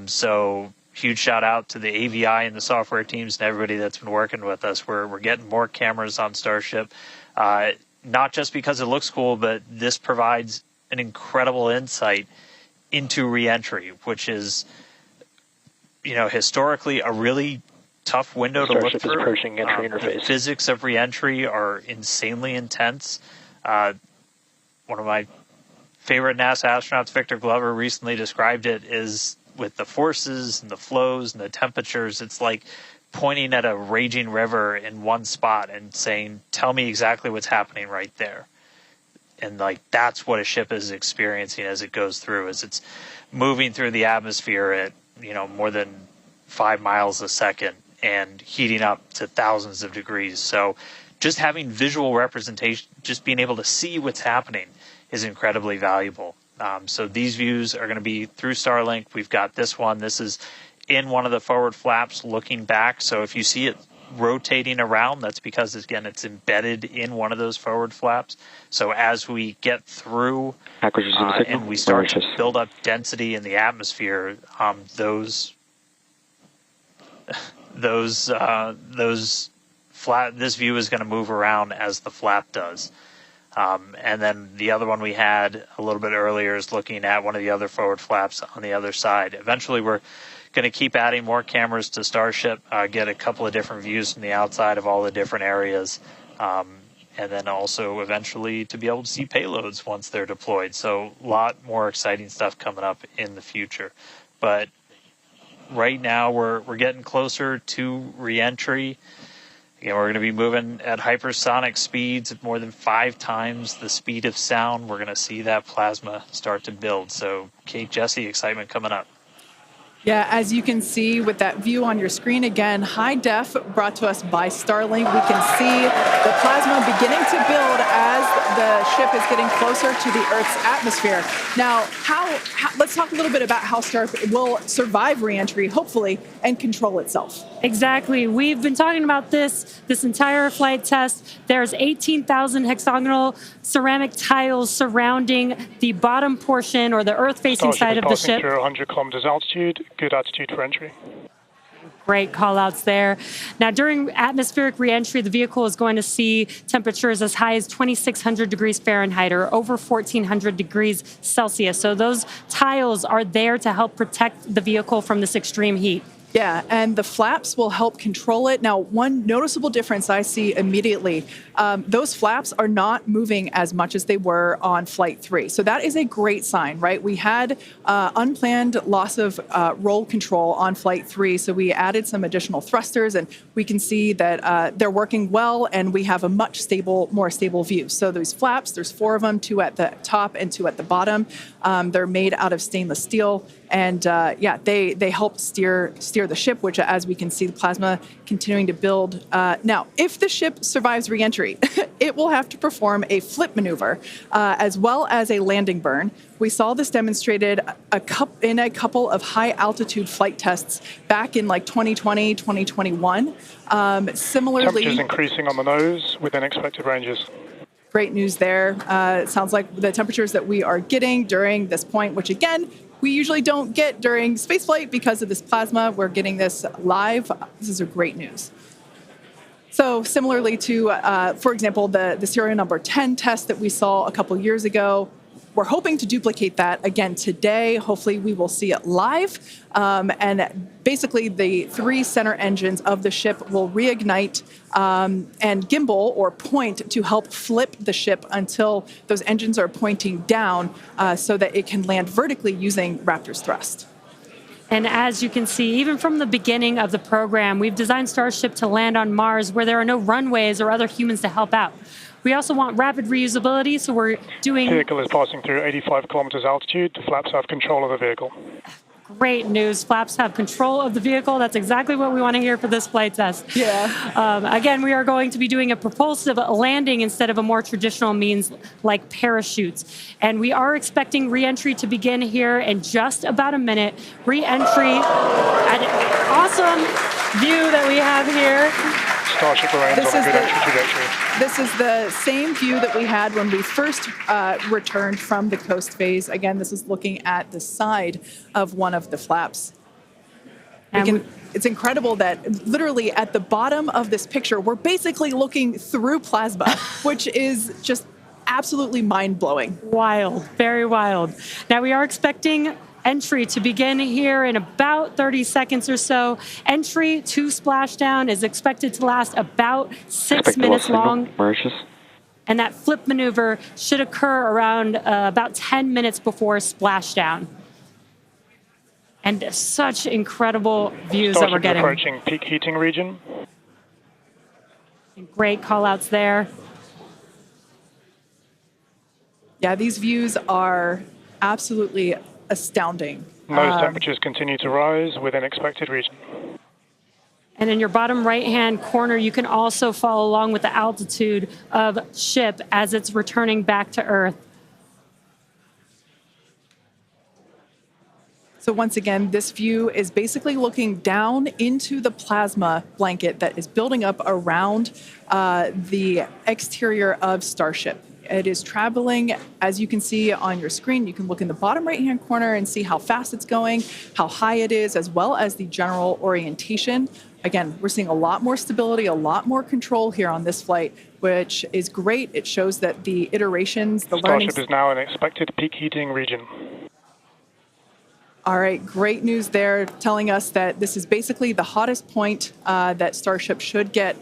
So huge shout out to the AVI and the software teams and everybody that's been working with us. We're getting more cameras on Starship, not just because it looks cool, but this provides an incredible insight into reentry, which is, historically a really tough window to look through. Approaching entry interface. The physics of reentry are insanely intense. One of my favorite NASA astronauts, Victor Glover, recently described it as with the forces and the flows and the temperatures, it's like pointing at a raging river in one spot and saying, tell me exactly what's happening right there. And that's what a ship is experiencing as it goes through, as it's moving through the atmosphere at, more than 5 miles a second and heating up to thousands of degrees. So just having visual representation, just being able to see what's happening is incredibly valuable. So these views are going to be through Starlink. We've got this one. This is in one of the forward flaps looking back. So if you see it rotating around, that's because, again, it's embedded in one of those forward flaps. So as we get through and we start to build up density in the atmosphere, this view is going to move around as the flap does. And then the other one we had a little bit earlier is looking at one of the other forward flaps on the other side. Eventually, we're going to keep adding more cameras to Starship, get a couple of different views from the outside of all the different areas, and then also eventually to be able to see payloads once they're deployed. So a lot more exciting stuff coming up in the future. But right now we're getting closer to reentry. Again, we're going to be moving at hypersonic speeds at more than 5 times the speed of sound. We're going to see that plasma start to build. So, Kate, Jesse, excitement coming up. Yeah, as you can see with that view on your screen, again, high def brought to us by Starlink. We can see the plasma beginning to build as the ship is getting closer to the Earth's atmosphere. Now, let's talk a little bit about how Starship will survive reentry, hopefully, and control itself. Exactly. We've been talking about this entire flight test. There's 18,000 hexagonal ceramic tiles surrounding the bottom portion or the Earth-facing side of the ship. Through 100 kilometers altitude, good altitude for entry. Great call-outs there. Now, during atmospheric reentry, the vehicle is going to see temperatures as high as 2,600 degrees Fahrenheit or over 1,400 degrees Celsius. So those tiles are there to help protect the vehicle from this extreme heat. Yeah, and the flaps will help control it. Now, one noticeable difference I see immediately, those flaps are not moving as much as they were on Flight 3. So that is a great sign, right? We had unplanned loss of roll control on Flight 3, so we added some additional thrusters, and we can see that they're working well, and we have a much more stable view. So those flaps, there's 4 of them, 2 at the top and 2 at the bottom. They're made out of stainless steel. And they help steer the ship, which, as we can see, the plasma continuing to build. Now, if the ship survives reentry, it will have to perform a flip maneuver as well as a landing burn. We saw this demonstrated in a couple of high-altitude flight tests back in 2020, 2021. Similarly, temperatures increasing on the nose within expected ranges. Great news there. It sounds like the temperatures that we are getting during this point, which again, we usually don't get during spaceflight because of this plasma. We're getting this live. This is a great news. So similarly to, for example, the serial number 10 test that we saw a couple years ago, we're hoping to duplicate that again today. Hopefully we will see it live. And basically the 3 center engines of the ship will reignite and gimbal or point to help flip the ship until those engines are pointing down so that it can land vertically using Raptor's thrust. And as you can see, even from the beginning of the program, we've designed Starship to land on Mars where there are no runways or other humans to help out. We also want rapid reusability, so we're doing... The vehicle is passing through 85 kilometers altitude. The flaps have control of the vehicle. Great news. Flaps have control of the vehicle. That's exactly what we want to hear for this flight test. Yeah. Again, we are going to be doing a propulsive landing instead of a more traditional means like parachutes. And we are expecting re-entry to begin here in just about a minute. Re-entry, an awesome view that we have here. Starship remains on a good entry trajectory. This is the same view that we had when we first returned from the coast phase. Again, this is looking at the side of one of the flaps. It's incredible that literally at the bottom of this picture, we're basically looking through plasma, which is just absolutely mind-blowing. Wild, very wild. Now we are expecting entry to begin here in about 30 seconds or so. Entry to splashdown is expected to last about 6 minutes long. And that flip maneuver should occur around about 10 minutes before splashdown. And such incredible views that we're getting. Approaching peak heating region. Great call-outs there. Yeah, these views are absolutely astounding. Nose temperatures continue to rise within expected region. And in your bottom right-hand corner, you can also follow along with the altitude of ship as it's returning back to Earth. So once again, this view is basically looking down into the plasma blanket that is building up around the exterior of Starship. It is traveling, as you can see on your screen. You can look in the bottom right-hand corner and see how fast it's going, how high it is, as well as the general orientation. Again, we're seeing a lot more stability, a lot more control here on this flight, which is great. It shows that the iterations, the learning... Starship is now in expected peak heating region. All right, great news there, telling us that this is basically the hottest point that Starship should get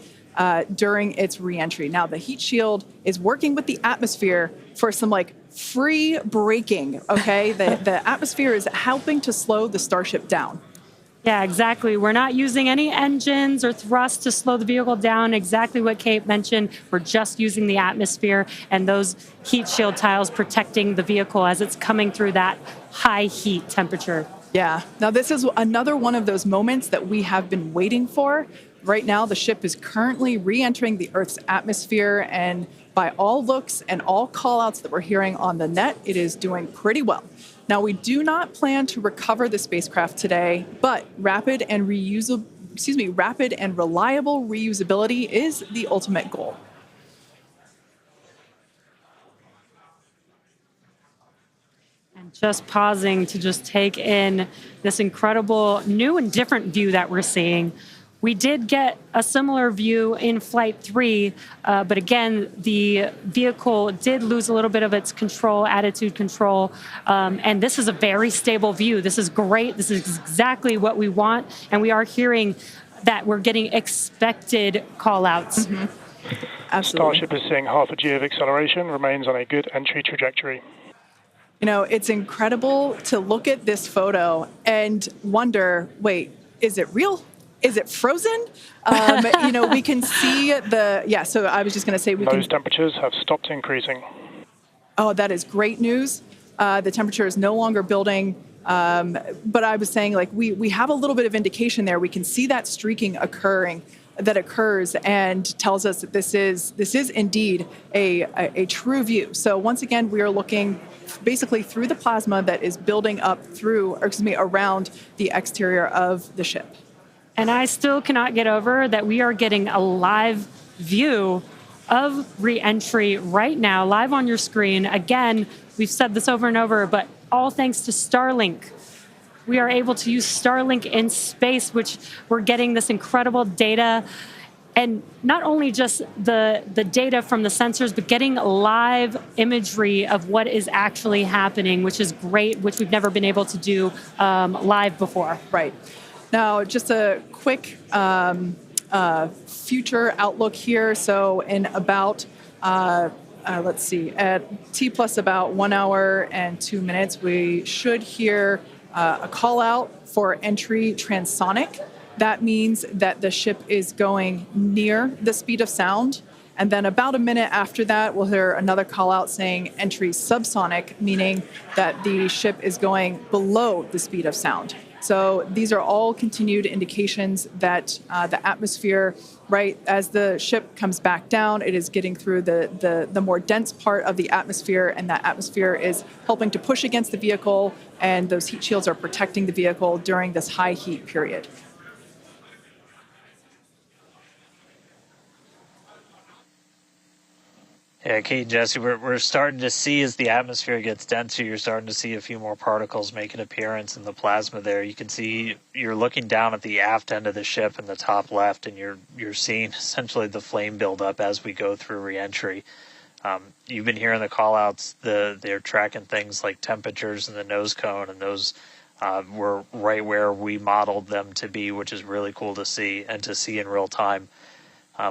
during its re-entry. Now, the heat shield is working with the atmosphere for some free braking, okay? The atmosphere is helping to slow the Starship down. Yeah, exactly. We're not using any engines or thrust to slow the vehicle down. Exactly what Kate mentioned. We're just using the atmosphere and those heat shield tiles protecting the vehicle as it's coming through that high heat temperature. Yeah. Now, this is another one of those moments that we have been waiting for. Right now, the ship is currently re-entering the Earth's atmosphere, and by all looks and all call-outs that we're hearing on the net, it is doing pretty well. Now, we do not plan to recover the spacecraft today, but rapid and reliable reusability is the ultimate goal. And just pausing to just take in this incredible new and different view that we're seeing. We did get a similar view in Flight 3, but again, the vehicle did lose a little bit of its control, attitude control, and this is a very stable view. This is great. This is exactly what we want, and we are hearing that we're getting expected call-outs. Mm-hmm. Absolutely. Starship is seeing half a G of acceleration, remains on a good entry trajectory. You know, it's incredible to look at this photo and wonder, wait, is it real? Is it frozen? We can see so I was just going to say Those temperatures have stopped increasing. Oh, that is great news. The temperature is no longer building. But I was saying, we have a little bit of indication there. We can see that streaking that occurs and tells us that this is indeed a true view. So once again, we are looking basically through the plasma that is building up around the exterior of the ship. And I still cannot get over that we are getting a live view of re-entry right now, live on your screen. Again, we've said this over and over, but all thanks to Starlink. We are able to use Starlink in space, which we're getting this incredible data. And not only just the data from the sensors, but getting live imagery of what is actually happening, which is great, which we've never been able to do live before. Right. Now, just a quick future outlook here. So in about, let's see, at T plus about 1 hour and 2 minutes, we should hear a call out for entry transonic. That means that the ship is going near the speed of sound. And then about a minute after that, we'll hear another call out saying entry subsonic, meaning that the ship is going below the speed of sound. So these are all continued indications that the atmosphere, right, as the ship comes back down, it is getting through the more dense part of the atmosphere, and that atmosphere is helping to push against the vehicle, and those heat shields are protecting the vehicle during this high heat period. Yeah, Kate and Jesse, we're starting to see as the atmosphere gets denser, you're starting to see a few more particles make an appearance in the plasma there. You can see you're looking down at the aft end of the ship in the top left, and you're seeing essentially the flame build up as we go through reentry. You've been hearing the call-outs. They're tracking things like temperatures in the nose cone, and those were right where we modeled them to be, which is really cool to see and to see in real time.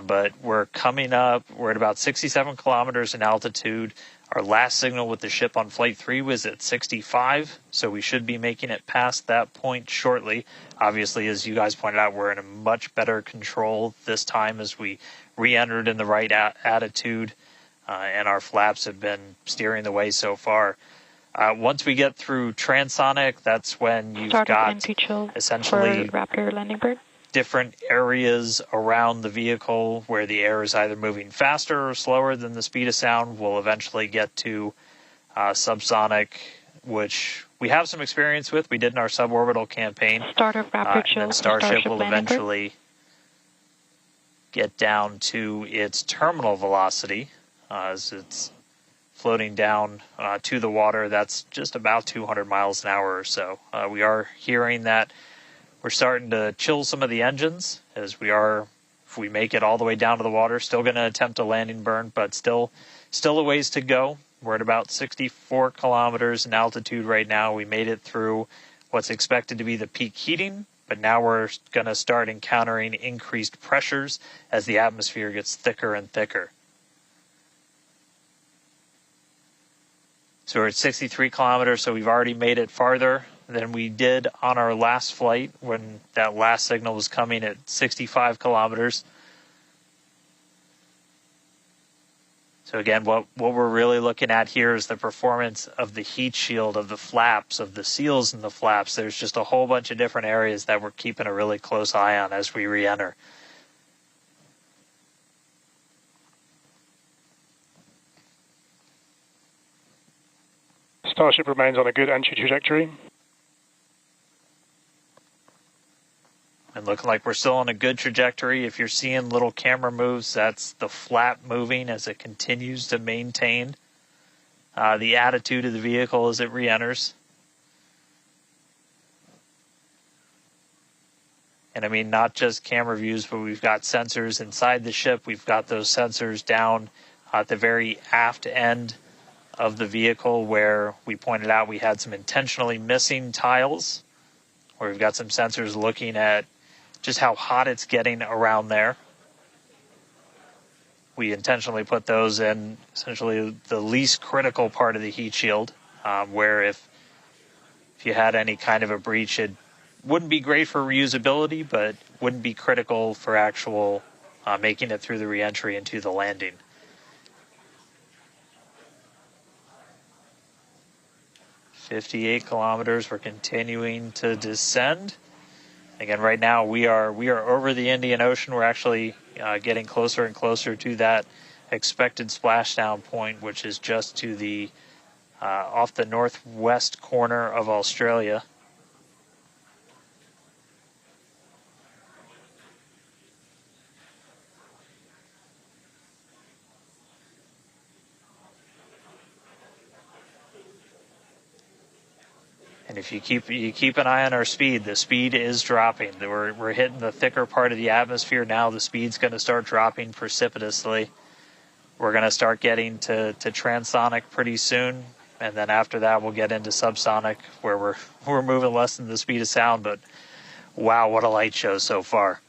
But we're coming up. We're at about 67 kilometers in altitude. Our last signal with the ship on Flight 3 was at 65, so we should be making it past that point shortly. Obviously, as you guys pointed out, we're in a much better control this time as we re-entered in the right attitude, and our flaps have been steering the way so far. Once we get through transonic, that's when you've got essentially for Raptor landing bird. Different areas around the vehicle where the air is either moving faster or slower than the speed of sound. We'll eventually get to subsonic, which we have some experience with. We did in our suborbital campaign. Start of Raptor chill. And Starship will eventually get down to its terminal velocity as it's floating down to the water. That's just about 200 miles an hour or so. We are hearing that we're starting to chill some of the engines as we are, if we make it all the way down to the water, still going to attempt a landing burn, but still a ways to go. We're at about 64 kilometers in altitude right now. We made it through what's expected to be the peak heating, but now we're going to start encountering increased pressures as the atmosphere gets thicker and thicker. So we're at 63 kilometers, so we've already made it farther than we did on our last flight when that last signal was coming at 65 kilometers. So again, what we're really looking at here is the performance of the heat shield, of the flaps, of the seals in the flaps. There's just a whole bunch of different areas that we're keeping a really close eye on as we re-enter. Starship remains on a good entry trajectory. And looking like we're still on a good trajectory. If you're seeing little camera moves, that's the flap moving as it continues to maintain the attitude of the vehicle as it re-enters. And I mean, not just camera views, but we've got sensors inside the ship. We've got those sensors down at the very aft end of the vehicle where we pointed out we had some intentionally missing tiles, where we've got some sensors looking at just how hot it's getting around there. We intentionally put those in essentially the least critical part of the heat shield, where if you had any kind of a breach, it wouldn't be great for reusability, but wouldn't be critical for actual making it through the reentry into the landing. "58 kilometers, we're continuing to descend. Again, right now we are over the Indian Ocean. We're actually getting closer and closer to that expected splashdown point, which is just to the off the northwest corner of Australia. And if you keep an eye on our speed, the speed is dropping. We're hitting the thicker part of the atmosphere now. The speed's going to start dropping precipitously. We're going to start getting to transonic pretty soon, and then after that we'll get into subsonic, where we're moving less than the speed of sound. But wow, what a light show so far!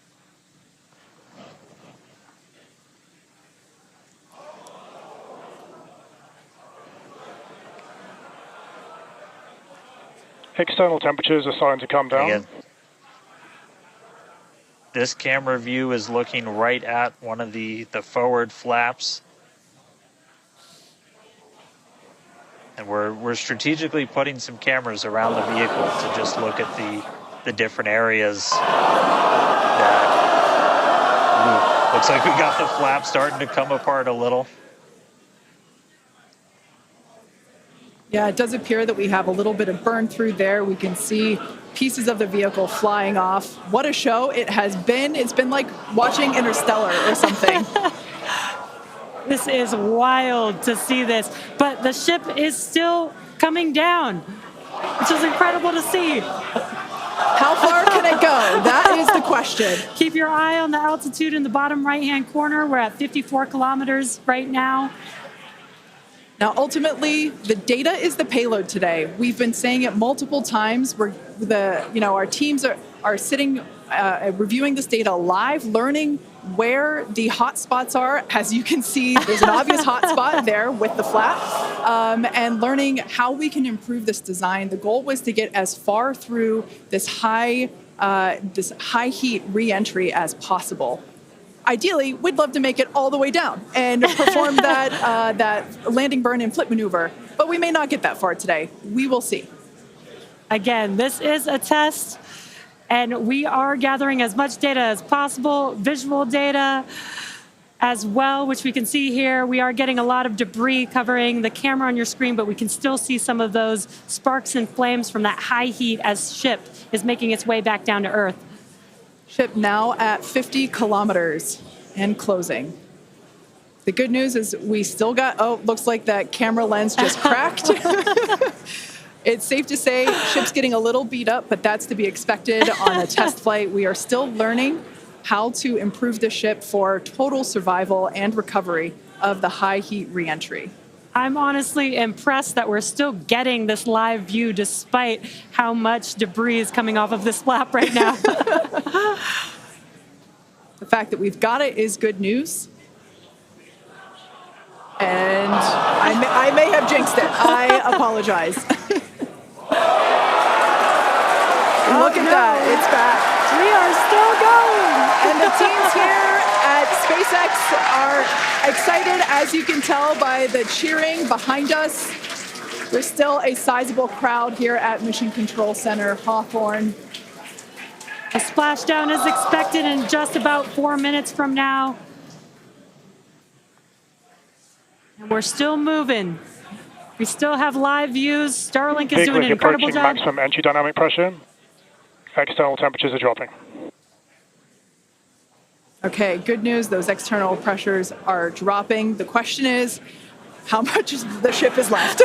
External temperatures are starting to come down. Again, this camera view is looking right at one of the forward flaps. And we're strategically putting some cameras around the vehicle to just look at the different areas. Looks like we got the flap starting to come apart a little. Yeah, it does appear that we have a little bit of burn through there. We can see pieces of the vehicle flying off. What a show it has been. It's been like watching Interstellar or something. This is wild to see this, but the ship is still coming down, which is incredible to see. How far can it go? That is the question. Keep your eye on the altitude in the bottom right-hand corner. We're at 54 kilometers right now. Now, ultimately, the data is the payload today. We've been saying it multiple times. Our teams are sitting, reviewing this data live, learning where the hot spots are. As you can see, there's an obvious hot spot there with the flap, and learning how we can improve this design. The goal was to get as far through this high heat re-entry as possible. Ideally, we'd love to make it all the way down and perform that landing burn and flip maneuver, but we may not get that far today. We will see. Again, this is a test, and we are gathering as much data as possible, visual data as well, which we can see here. We are getting a lot of debris covering the camera on your screen, but we can still see some of those sparks and flames from that high heat as ship is making its way back down to Earth. Ship now at 50 kilometers and closing. The good news is we still got, looks like that camera lens just cracked. It's safe to say ship's getting a little beat up, but that's to be expected on a test flight. We are still learning how to improve the ship for total survival and recovery of the high heat reentry. I'm honestly impressed that we're still getting this live view despite how much debris is coming off of this flap right now. The fact that we've got it is good news. And I may have jinxed it. I apologize. Look at that. It's back. We are still going. And the teams here at SpaceX are excited, as you can tell by the cheering behind us. There's still a sizable crowd here at Mission Control Center, Hawthorne. A splashdown is expected in just about 4 minutes from now. And we're still moving. We still have live views. Starlink is doing an incredible job. Maximum entry dynamic pressure. External temperatures are dropping. Okay, good news. Those external pressures are dropping. The question is, how much of the ship is left?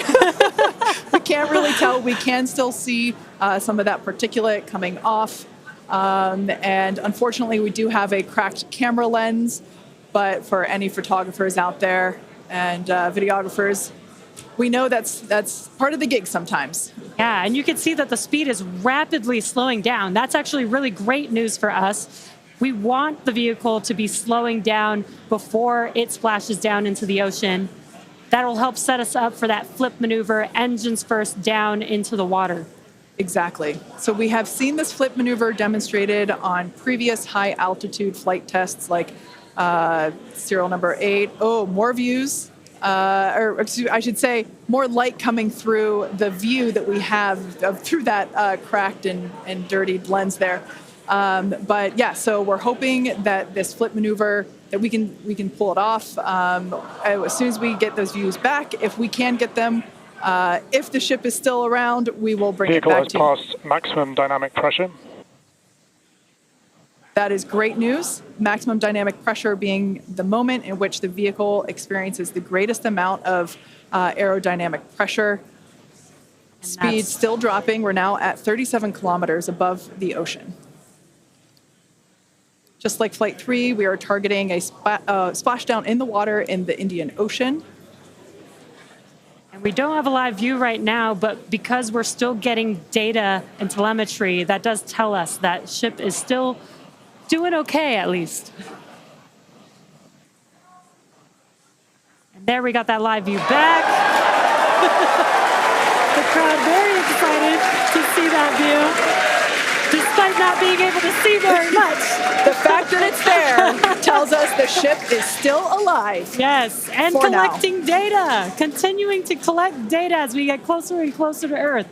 We can't really tell. We can still see some of that particulate coming off. And unfortunately, we do have a cracked camera lens. But for any photographers out there and videographers, we know that's part of the gig sometimes. Yeah, and you can see that the speed is rapidly slowing down. That's actually really great news for us. We want the vehicle to be slowing down before it splashes down into the ocean. That'll help set us up for that flip maneuver, engines first down into the water. Exactly. So we have seen this flip maneuver demonstrated on previous high altitude flight tests like serial number 8. Oh, more views. Or I should say, more light coming through the view that we have through that cracked and dirtied lens there. But yeah, so we're hoping that this flip maneuver, that we can pull it off as soon as we get those views back. If we can get them, if the ship is still around, we will bring it back to you. Vehicle has passed maximum dynamic pressure. That is great news. Maximum dynamic pressure being the moment in which the vehicle experiences the greatest amount of aerodynamic pressure. Speed still dropping. We're now at 37 kilometers above the ocean. Just like Flight 3, we are targeting a splashdown in the water in the Indian Ocean. And we don't have a live view right now, but because we're still getting data and telemetry, that does tell us that ship is still doing okay, at least. And there we got that live view back. The crowd very excited to see that view, despite not being able to see very much. The fact that it's there tells us the ship is still alive. Yes, and collecting data, continuing to collect data as we get closer and closer to Earth.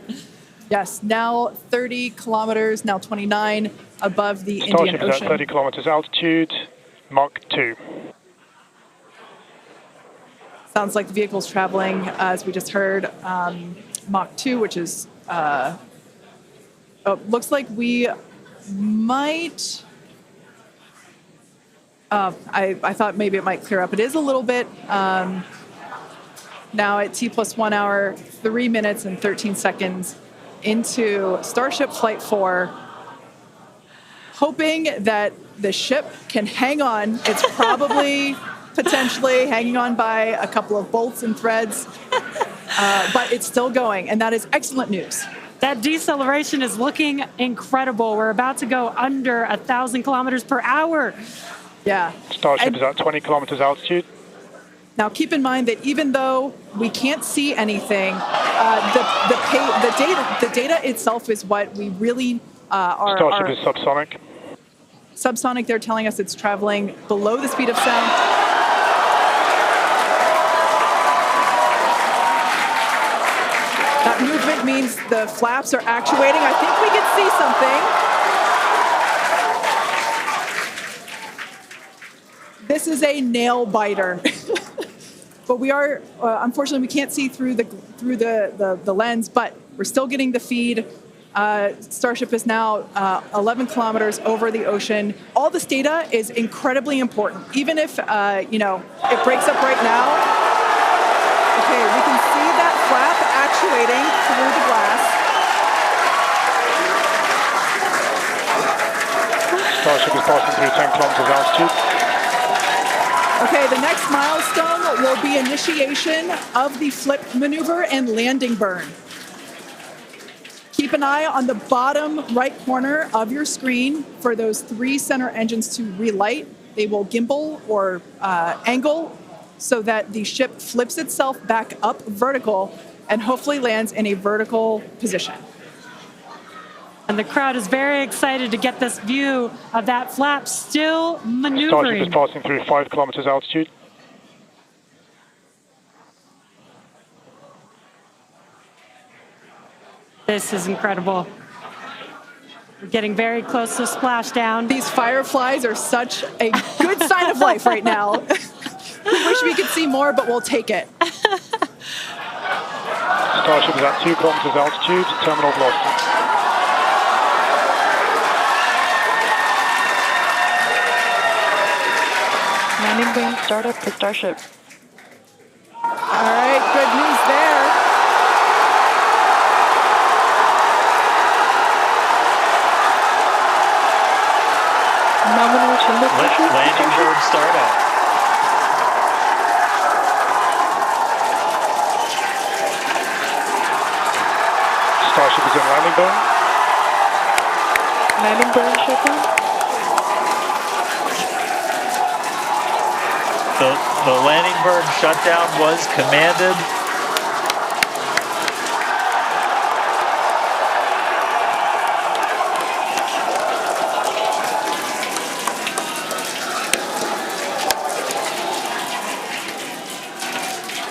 Yes, now 30 kilometers, now 29 above the Indian Starship is Ocean. at 30 kilometers altitude, Mach 2. Sounds like the vehicle's traveling, as we just heard, Mach 2, which is, looks like we might, I thought maybe it might clear up. It is a little bit, now at T plus 1 hour, 3 minutes and 13 seconds into Starship Flight 4, hoping that the ship can hang on. It's probably potentially hanging on by a couple of bolts and threads, but it's still going, and that is excellent news. That deceleration is looking incredible. We're about to go under 1,000 kilometers per hour. Yeah. Starship is at 20 kilometers altitude. Now, keep in mind that even though we can't see anything, the data itself is what we really are. Starship is subsonic. Subsonic, they're telling us it's traveling below the speed of sound. That movement means the flaps are actuating. I think we can see something. This is a nail biter. But we are, unfortunately, we can't see through the lens, but we're still getting the feed. Starship is now 11 kilometers over the ocean. All this data is incredibly important, even if, it breaks up right now. Okay, we can see that flap actuating through the glass. Starship is passing through 10 kilometers altitude. Okay, the next milestone will be initiation of the flip maneuver and landing burn. Keep an eye on the bottom right corner of your screen for those 3 center engines to relight. They will gimbal or angle so that the ship flips itself back up vertical and hopefully lands in a vertical position. And the crowd is very excited to get this view of that flap still maneuvering. Starship is passing through 5 kilometers altitude. This is incredible. We're getting very close to splashdown. These fireflies are such a good sign of life right now. We wish we could see more, but we'll take it. Starship is at 2 kilometers altitude, terminal velocity. Landing burn startup for Starship. All right, good news there. Nominal chamber pressure. Landing board startup. Starship is in landing burn. Landing burn shutdown. The landing burn shutdown was commanded.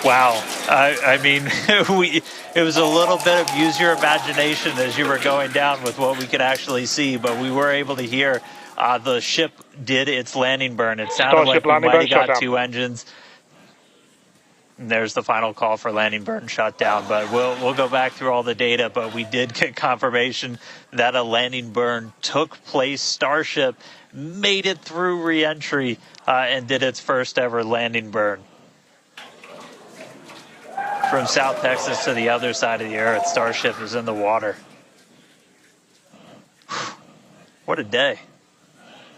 Wow. I mean, it was a little bit of use your imagination as you were going down with what we could actually see, but we were able to hear the ship did its landing burn. It sounded Starship like we might have got shutdown. 2 engines. And there's the final call for landing burn shutdown, but we'll go back through all the data, but we did get confirmation that a landing burn took place. Starship made it through re-entry and did its first ever landing burn. from South Texas to the other side of the Earth. Starship is in the water. What a day.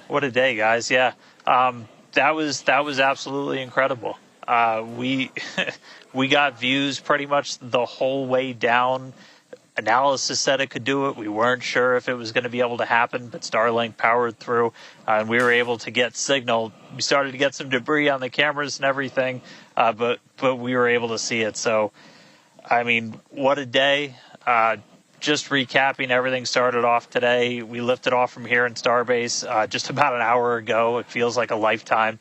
What a day, guys. Yeah. That was absolutely incredible. We we got views pretty much the whole way down. Analysis said it could do it. We weren't sure if it was going to be able to happen, but Starlink powered through, and we were able to get signal. We started to get some debris on the cameras and everything, but we were able to see it. So, I mean, what a day. Just recapping, everything started off today. We lifted off from here in Starbase just about an hour ago. It feels like a lifetime.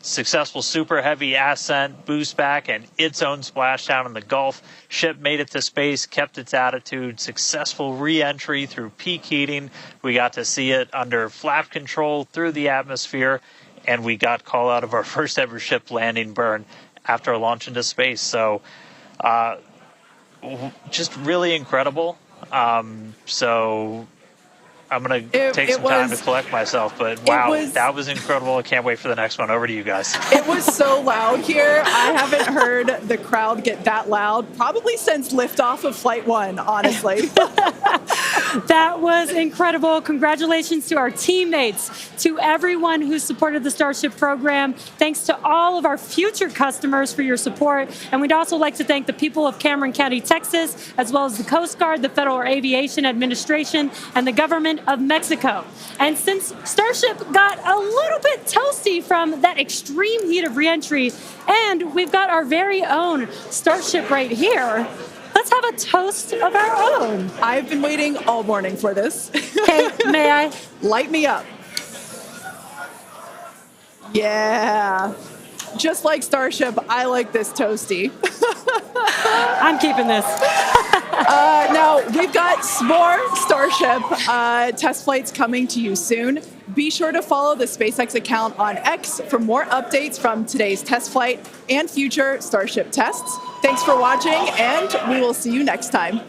Successful super heavy ascent, boost back, and its own splashdown in the Gulf. Ship made it to space, kept its attitude. Successful re-entry through peak heating. We got to see it under flap control through the atmosphere, and we got call out of our first ever ship landing burn after a launch into space. So, just really incredible. So I'm going to take some time to collect myself, but wow, that was incredible. I can't wait for the next one. Over to you guys. It was so loud here. I haven't heard the crowd get that loud probably since liftoff of Flight 1, honestly. That was incredible. Congratulations to our teammates, to everyone who supported the Starship program. Thanks to all of our future customers for your support. And we'd also like to thank the people of Cameron County, Texas, as well as the Coast Guard, the Federal Aviation Administration, and the government of Mexico. And since Starship got a little bit toasty from that extreme heat of reentry, and we've got our very own Starship right here, let's have a toast of our own. I've been waiting all morning for this. Okay, may I? Light me up. Yeah. Just like Starship, I like this toasty. I'm keeping this. Now, we've got more Starship test flights coming to you soon. Be sure to follow the SpaceX account on X for more updates from today's test flight and future Starship tests. Thanks for watching, and we will see you next time.